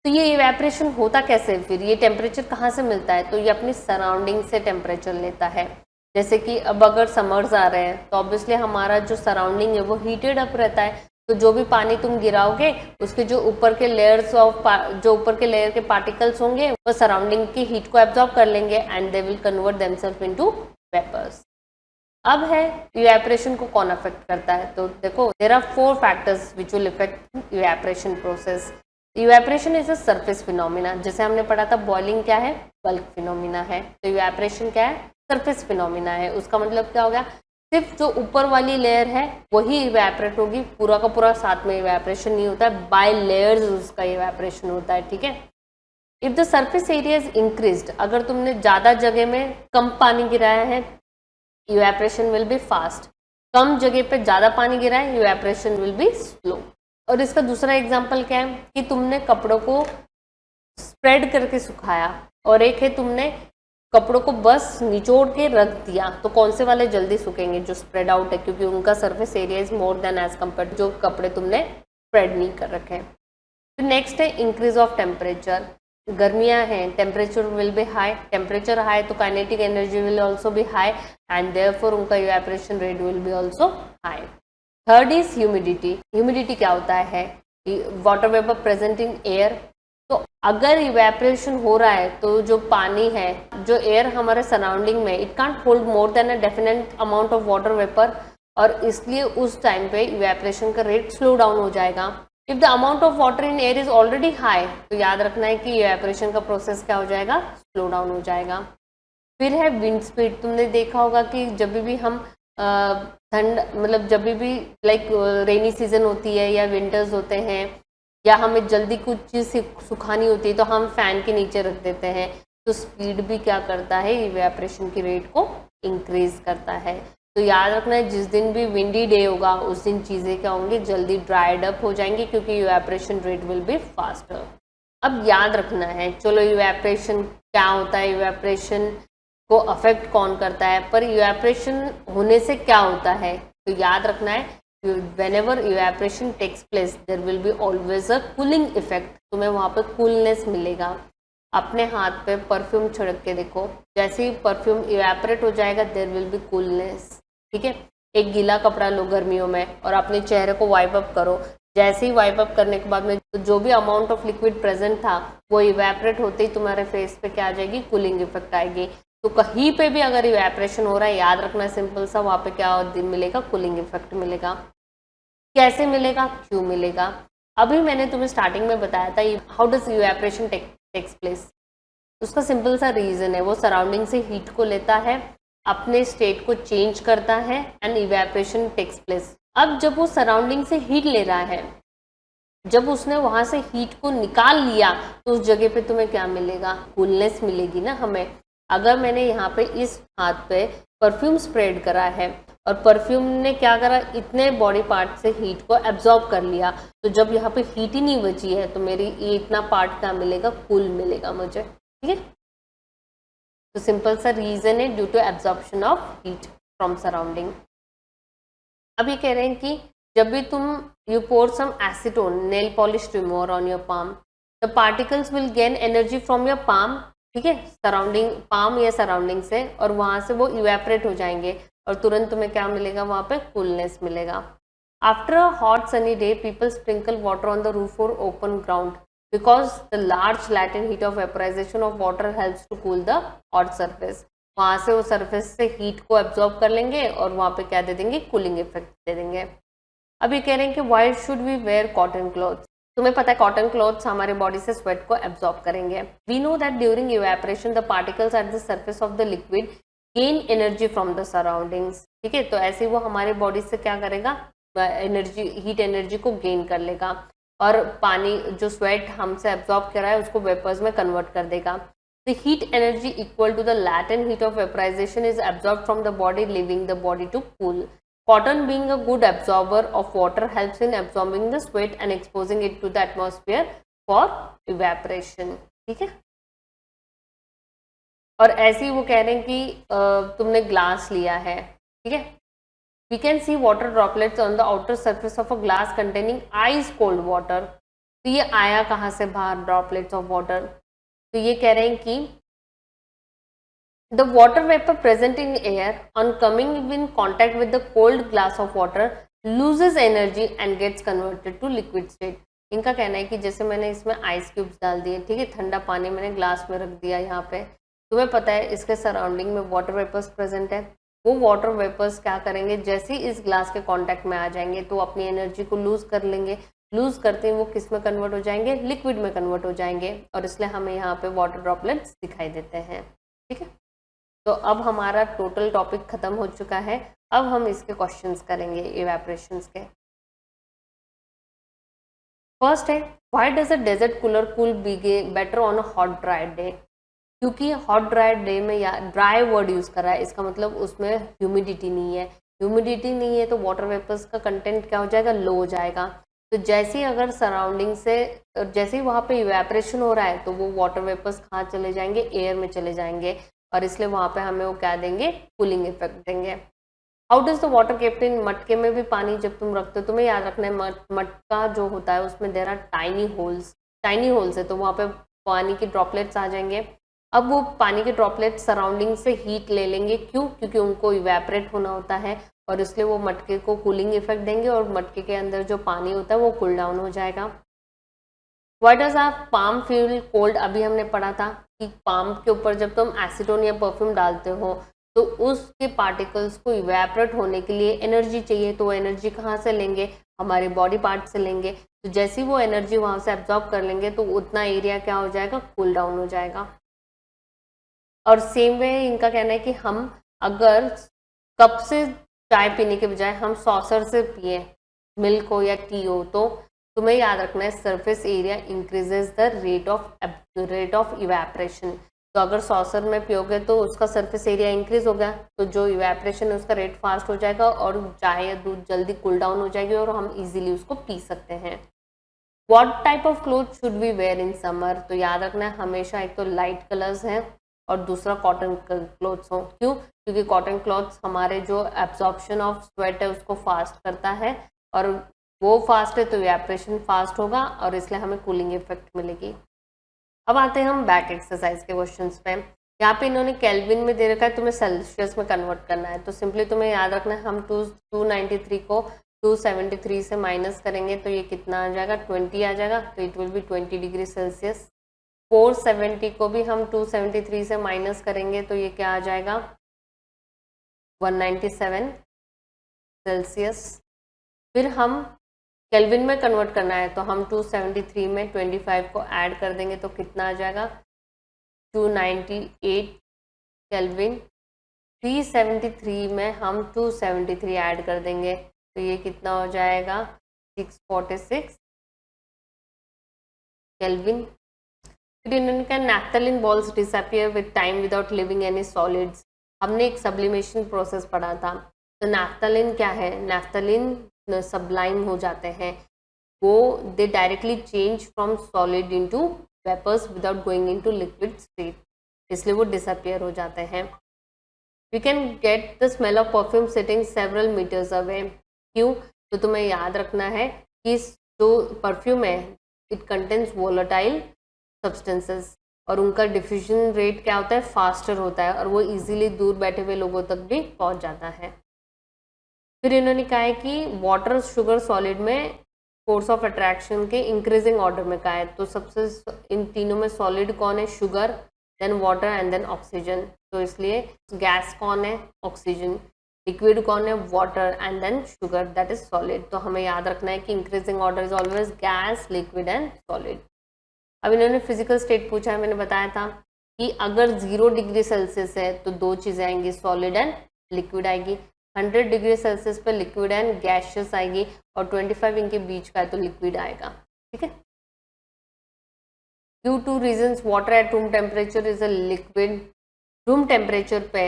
तो ये इवेपोरेशन होता कैसे? फिर ये टेम्परेचर कहाँ से मिलता है? तो ये अपनी सराउंडिंग से टेम्परेचर लेता है। जैसे कि अब अगर समर्स आ रहे हैं तो ऑब्वियसली हमारा जो सराउंडिंग है वो हीटेड अप रहता है, तो जो भी पानी तुम गिराओगे उसके जो ऊपर के लेयर के पार्टिकल्स होंगे वो सराउंडिंग की हीट को एब्जॉर्ब कर लेंगे and they will convert themselves into vapours. अब है इवेपोरेशन को कौन अफेक्ट करता है? तो देखो, there are 4 factors which will effect evaporation process. Evaporation is a surface phenomena. जैसे हमने पढ़ा था बॉइलिंग क्या है? बल्क फिनोमिना है। तो इवेपोरेशन क्या है? सरफेस फिनोमिना है। उसका मतलब क्या हो गया? सिर्फ जो ऊपर वाली लेयर है वही इवेपोरेट होगी, पूरा का पूरा साथ में इवेपोरेशन नहीं होता है, बाय लेयर्स उसका इवेपोरेशन होता है। ठीक है? If the surface area is increased, अगर तुमने ज्यादा जगह में कम पानी गिराया है, इवेपोरेशन विल बी फास्ट। कम जगह पे ज्यादा पानी गिरा है, इवेपोरेशन विल बी स्लो। और इसका दूसरा एग्जांपल क्या है कि तुमने कपड़ों को स्प्रेड करके सुखाया, और एक है तुमने कपड़ों को बस निचोड़ के रख दिया, तो कौन से वाले जल्दी सूखेंगे? जो स्प्रेड आउट है, क्योंकि उनका surface area is more than as compared जो कपड़े तुमने स्प्रेड नहीं कर रखे। तो नेक्स्ट है इंक्रीज ऑफ टेम्परेचर। गर्मियां हैं, temperature will be high, temperature high तो kinetic energy will also be high and therefore उनका evaporation rate will be also high. Third is humidity. Humidity क्या होता है? Water vapour present in air. तो अगर evaporation हो रहा है तो जो पानी है, जो एयर हमारे सराउंडिंग में, it can't hold more than a definite amount of water vapour, और इसलिए उस टाइम पे इवेपोरेशन का रेट स्लो डाउन हो जाएगा। If the amount of water in air is already high, तो याद रखना है कि इवेपोरेशन का प्रोसेस क्या हो जाएगा? स्लो डाउन हो जाएगा। फिर है विंड स्पीड। तुमने देखा होगा कि जब भी हम ठंड, मतलब जब भी लाइक रेनी सीजन होती है या विंटर्स होते हैं या हमें जल्दी कुछ चीज़ सुखानी होती है तो हम फैन के नीचे रख देते हैं, तो स्पीड भी क्या करता है, इवेपोरेशन की रेट को इंक्रीज करता है। तो याद रखना है जिस दिन भी विंडी डे होगा उस दिन चीज़ें क्या होंगी, जल्दी ड्राइड अप हो जाएंगी क्योंकि evaporation rate will be faster. अब याद रखना है, चलो इवेपोरेशन क्या होता है, इवेपोरेशन को अफेक्ट कौन करता है, पर इवेपोरेशन होने से क्या होता है, तो याद रखना है whenever evaporation takes place there will be always a cooling effect, तुम्हें वहाँ पे कूलनेस मिलेगा। अपने हाथ पे परफ्यूम छिड़क के देखो, जैसे ही परफ्यूम इवेपोरेट हो जाएगा देयर विल बी कूलनेस, ठीक है। एक गीला कपड़ा लो गर्मियों में और अपने चेहरे को वाइप अप करो, जैसे ही वाइप अप करने के बाद में जो भी अमाउंट ऑफ लिक्विड प्रेजेंट था वो इवेपोरेट होते ही तुम्हारे फेस पे क्या आ जाएगी, कूलिंग इफेक्ट आएगी। तो कहीं पे भी अगर इवेपोरेशन हो रहा है याद रखना सिंपल सा, वहाँ पे क्या मिलेगा, कूलिंग इफेक्ट मिलेगा। कैसे मिलेगा, क्यों मिलेगा, अभी मैंने तुम्हें स्टार्टिंग में बताया था how does evaporation takes place. उसका सिंपल सा रीजन है, वो सराउंडिंग से हीट को लेता है, अपने स्टेट को चेंज करता है एंड इवेपोरेशन टेक्स प्लेस। अब जब वो सराउंडिंग से हीट ले रहा है, जब उसने वहां से हीट को निकाल लिया तो उस जगह पे तुम्हें क्या मिलेगा, कूलनेस मिलेगी ना हमें। अगर मैंने यहाँ पे इस हाथ पे परफ्यूम स्प्रेड करा है और परफ्यूम ने क्या करा, इतने बॉडी पार्ट से हीट को एब्जॉर्ब कर लिया, तो जब यहाँ पे हीट ही नहीं बची है तो मेरी ये इतना पार्ट क्या मिलेगा, कूल मिलेगा मुझे, ठीक है। तो सिंपल सा रीजन है due to absorption of heat from surrounding. अब ये कह रहे हैं कि जब भी तुम you pour some acetone nail polish remover on your palm, the particles will gain energy from your palm, ठीक है, सराउंडिंग पाम या सराउंडिंग से, और वहां से वो इवेपोरेट हो जाएंगे और तुरंत तुम्हें क्या मिलेगा, वहां पे कूलनेस मिलेगा। After a hot sunny day people sprinkle water on the roof और open ground because the large latent heat of vaporisation of water helps to cool the hot surface. वहां से वो सरफेस से हीट को absorb कर लेंगे और वहां पे क्या दे देंगे, कूलिंग इफेक्ट दे देंगे। अब ये कह रहे हैं कि why should we wear cotton clothes. तुम्हें पता है कॉटन क्लॉथ्स हमारे बॉडी से स्वेट को एब्जॉर्ब करेंगे। We know that during evaporation the particles at the surface of the liquid gain energy from the surroundings, ठीक है। तो ऐसे वो हमारे बॉडी से क्या करेगा, एनर्जी, हीट एनर्जी को गेन कर लेगा और पानी जो स्वेट हमसे एब्जॉर्ब कर रहा है उसको वेपर्स में कन्वर्ट कर देगा। The heat energy equal to the latent heat of vaporisation is absorb from the body leaving the body to cool. Cotton being a good absorber of water helps in absorbing the sweat and exposing it to the atmosphere for evaporation, ठीक है। और ऐसे ही वो कह रहे हैं कि तुमने ग्लास लिया है, ठीक है, we can see water droplets on the outer surface of a glass containing ice cold water। तो ये आया कहाँ से बाहर, droplets of water। तो ये कह रहे हैं कि the water vapor present in air on coming in contact with the cold glass of water loses energy and gets converted to liquid state। इनका कहना है कि जैसे मैंने इसमें आइस क्यूब्स डाल दिए, ठीक है, ठंडा पानी मैंने ग्लास में रख दिया, यहाँ पे तुम्हें पता है इसके सराउंडिंग में वाटर वेपर्स प्रेजेंट है। वो वाटर वेपर्स क्या करेंगे, जैसे ही इस ग्लास के कांटेक्ट में आ जाएंगे तो अपनी एनर्जी को लूज कर लेंगे, लूज करते ही वो किस में कन्वर्ट हो जाएंगे, लिक्विड में कन्वर्ट हो जाएंगे, और इसलिए हमें यहाँ पे वाटर ड्रॉपलेट्स दिखाई देते हैं, ठीक है। तो अब हमारा टोटल टॉपिक खत्म हो चुका है। अब हम इसके क्वेश्चंस करेंगे इवेपोरेशंस के। फर्स्ट है, why does a desert cooler cool better on a hot dry day. क्योंकि हॉट ड्राई डे में या ड्राई वर्ड यूज कर रहा है, इसका मतलब उसमें ह्यूमिडिटी नहीं है। ह्यूमिडिटी नहीं है तो वाटर वेपर्स का कंटेंट क्या हो जाएगा, लो हो जाएगा। तो जैसे ही अगर सराउंडिंग से, जैसे ही वहाँ पे इवेपोरेशन हो रहा है तो वो वाटर वेपर्स कहाँ चले जाएंगे, एयर में चले जाएंगे, और इसलिए वहाँ पे हमें वो क्या देंगे, कूलिंग इफेक्ट देंगे। How does the water kept in, मटके में भी पानी जब तुम रखते हो, तुम्हें याद रखना है मटका जो होता है उसमें देर आर टाइनी होल्स है, तो वहाँ पे पानी के ड्रॉपलेट्स आ जाएंगे। अब वो पानी के ड्रॉपलेट्स सराउंडिंग से हीट ले लेंगे, क्यों, क्योंकि उनको इवेपोरेट होना होता है, और इसलिए वो मटके को कूलिंग इफेक्ट देंगे और मटके के अंदर जो पानी होता है वो कूल डाउन हो जाएगा। Why does our palm feel cold, अभी हमने पढ़ा था कि पाम के ऊपर जब तुम एसीटोन या परफ्यूम डालते हो तो उसके पार्टिकल्स को इवेपोरेट होने के लिए एनर्जी चाहिए, तो वो एनर्जी कहाँ से लेंगे, हमारे बॉडी पार्ट से लेंगे। तो जैसे ही वो एनर्जी वहाँ से एब्जॉर्ब कर लेंगे तो उतना एरिया क्या हो जाएगा, कूल डाउन हो जाएगा। और सेम वे इनका कहना है कि हम अगर कप से चाय पीने के बजाय हम सॉसर से पिए, मिल्क हो या टी हो, तो तुम्हें याद रखना है surface area increases the rate of evaporation. तो अगर सॉसर में पियोगे तो उसका सरफेस एरिया इंक्रीज होगा, तो जो इवेपरेशन है उसका रेट फास्ट हो जाएगा और चाय या दूध जल्दी कूल डाउन हो जाएगी और हम इजीली उसको पी सकते हैं। What type of cloth should we wear in summer? तो याद रखना है हमेशा एक तो लाइट कलर्स हैं और दूसरा कॉटन क्लोथ्स हो। क्यों? क्योंकि कॉटन क्लॉथ्स हमारे जो एब्जॉर्प्शन ऑफ स्वेट है उसको फास्ट करता है और वो फास्ट है तो इवेपरेशन फास्ट होगा और इसलिए हमें कूलिंग इफेक्ट मिलेगी। अब आते हैं हम बैक एक्सरसाइज के क्वेश्चंस पे। यहाँ पे इन्होंने केल्विन में दे रखा है, तुम्हें सेल्सियस में कन्वर्ट करना है। तो सिंपली तुम्हें याद रखना है हम 293 को 273 से माइनस करेंगे तो ये कितना आ जाएगा, 20 आ जाएगा, तो it will B 20 degree Celsius. 470 को भी हम 273 से माइनस करेंगे तो ये क्या आ जाएगा, 197 सेल्सियस। फिर हम केल्विन में कन्वर्ट करना है तो हम 273 में 25 को ऐड कर देंगे तो कितना आ जाएगा, 298 केल्विन। 373 में हम 273 ऐड कर देंगे तो ये कितना हो जाएगा, 646 केल्विन। फिर इन्होंने कहा naphthalene balls disappear with time without leaving any solids. हमने एक सब्लिमेशन प्रोसेस पढ़ा था। तो नैफ्थलीन क्या है, नैफ्थलीन सब्लाइम हो जाते हैं, वो they directly change from solid into vapours without going into liquid state, इसलिए वो डिसअपियर हो जाते हैं। We can get the smell of perfume sitting several metres away. क्यों? तो तुम्हें याद रखना है कि जो परफ्यूम है इट कंटेन्स वोलेटाइल सब्सटेंसेस और उनका डिफ्यूजन रेट क्या होता है, फास्टर होता है और वो इजीली दूर बैठे हुए लोगों तक भी पहुंच जाता है। फिर इन्होंने कहा है कि वाटर शुगर सॉलिड में फोर्स ऑफ अट्रैक्शन के इंक्रीजिंग ऑर्डर में कहा है। तो सबसे इन तीनों में सॉलिड कौन है, sugar, then water and then oxygen. तो इसलिए गैस कौन है, ऑक्सीजन, लिक्विड कौन है, water and then sugar that is solid. तो हमें याद रखना है कि increasing order is always gas, liquid and solid. अब इन्होंने फिजिकल स्टेट पूछा है, मैंने बताया था कि अगर 0 डिग्री सेल्सियस है तो दो चीज़ें आएंगी, सॉलिड एंड लिक्विड आएगी। 100 डिग्री सेल्सियस पे लिक्विड एंड गैशियस आएगी और 25 इनके बीच का है तो लिक्विड आएगा। ठीक है। Due to reasons water at room temperature is a liquid. Room temperature पे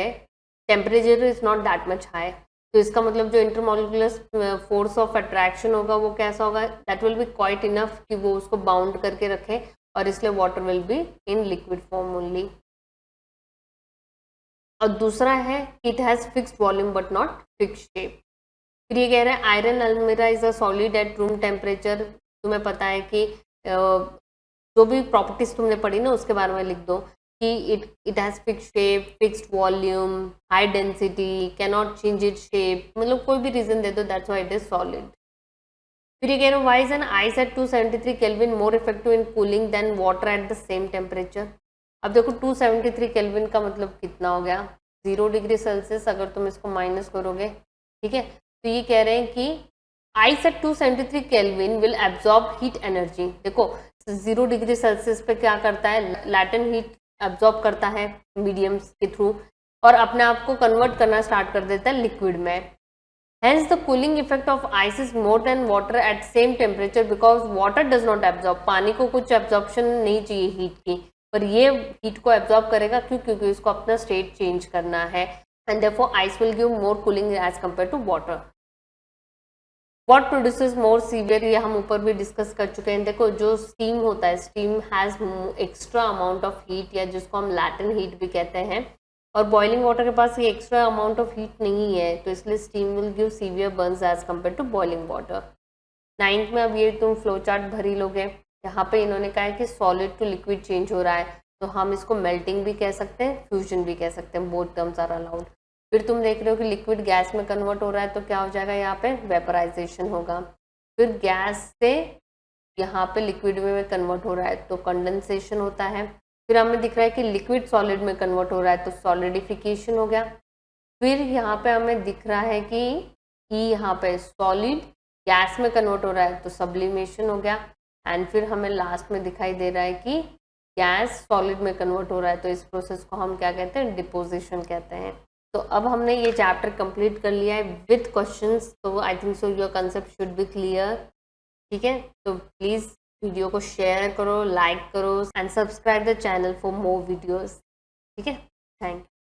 temperature is not that much high, तो इसका मतलब जो इंटरमोलिकुलर फोर्स ऑफ अट्रैक्शन होगा वो कैसा होगा, that will be quite enough कि वो उसको बाउंड करके रखे और इसलिए water will be in liquid form only. और दूसरा है it has fixed volume but not fixed shape. फिर ये कह रहे हैं आयरन अलमीरा is a solid at room temperature. तुम्हें पता है कि जो भी प्रॉपर्टीज तुमने पढ़ी ना उसके बारे में लिख दो कि it has fixed shape, fixed volume, high density, can not change it shape, मतलब कोई भी रीजन दे दो, that's why it is solid. फिर ये कह रहे हो why is an ice at 273 kelvin more effective in cooling than water at the same temperature. अब देखो 273 केल्विन का मतलब कितना हो गया, 0 डिग्री सेल्सियस, अगर तुम इसको माइनस करोगे, ठीक है। तो ये कह रहे हैं कि ice at 273 kelvin will absorb heat energy. देखो 0 डिग्री सेल्सियस पे क्या करता है, लैटेंट हीट एब्जॉर्ब करता है मीडियम्स के थ्रू और अपने आप को कन्वर्ट करना स्टार्ट कर देता है लिक्विड में। Hence the cooling effect of ice is more than water at same temperature because water does not absorb। पानी को कुछ एब्जॉर्प्शन नहीं चाहिए हीट की, पर ये हीट को एब्जॉर्ब करेगा। क्यों? क्योंकि इसको अपना स्टेट चेंज करना है and therefore ice will give more cooling as compared to water। What produces more severe, ये हम ऊपर भी डिस्कस कर चुके हैं। देखो जो स्टीम होता है, steam has extra amount of heat या जिसको हम लैटेंट हीट भी कहते हैं, और बॉइलिंग वाटर के पास ये एक्स्ट्रा अमाउंट ऑफ हीट नहीं है, तो इसलिए steam will give severe burns as compare to boiling water. 9th में अब ये तुम फ्लो चार्ट भरी लोगे। यहाँ पे इन्होंने कहा है कि सॉलिड टू लिक्विड चेंज हो रहा है, तो हम इसको मेल्टिंग भी कह सकते हैं, फ्यूजन भी कह सकते हैं, बोथ टर्म्स आर अलाउड। फिर तुम देख रहे हो कि लिक्विड गैस में कन्वर्ट हो रहा है, तो क्या हो जाएगा, यहाँ पे वेपराइजेशन होगा। फिर गैस से यहाँ पे लिक्विड में कन्वर्ट हो रहा है तो कंडेंसेशन होता है। फिर हमें दिख रहा है कि लिक्विड सॉलिड में कन्वर्ट हो रहा है तो सॉलिडिफिकेशन हो गया। फिर यहाँ पे हमें दिख रहा है कि यहाँ पे सॉलिड गैस में कन्वर्ट हो रहा है तो सब्लिमेशन हो गया। एंड फिर हमें लास्ट में दिखाई दे रहा है कि गैस सॉलिड में कन्वर्ट हो रहा है, तो इस प्रोसेस को हम क्या कहते हैं, डिपोजिशन कहते हैं। तो अब हमने ये चैप्टर कंप्लीट कर लिया है विथ क्वेश्चंस, तो I think so your concept should be clear. ठीक है, तो प्लीज़ वीडियो को शेयर करो, लाइक करो and subscribe the channel for more videos. ठीक है, थैंक यू।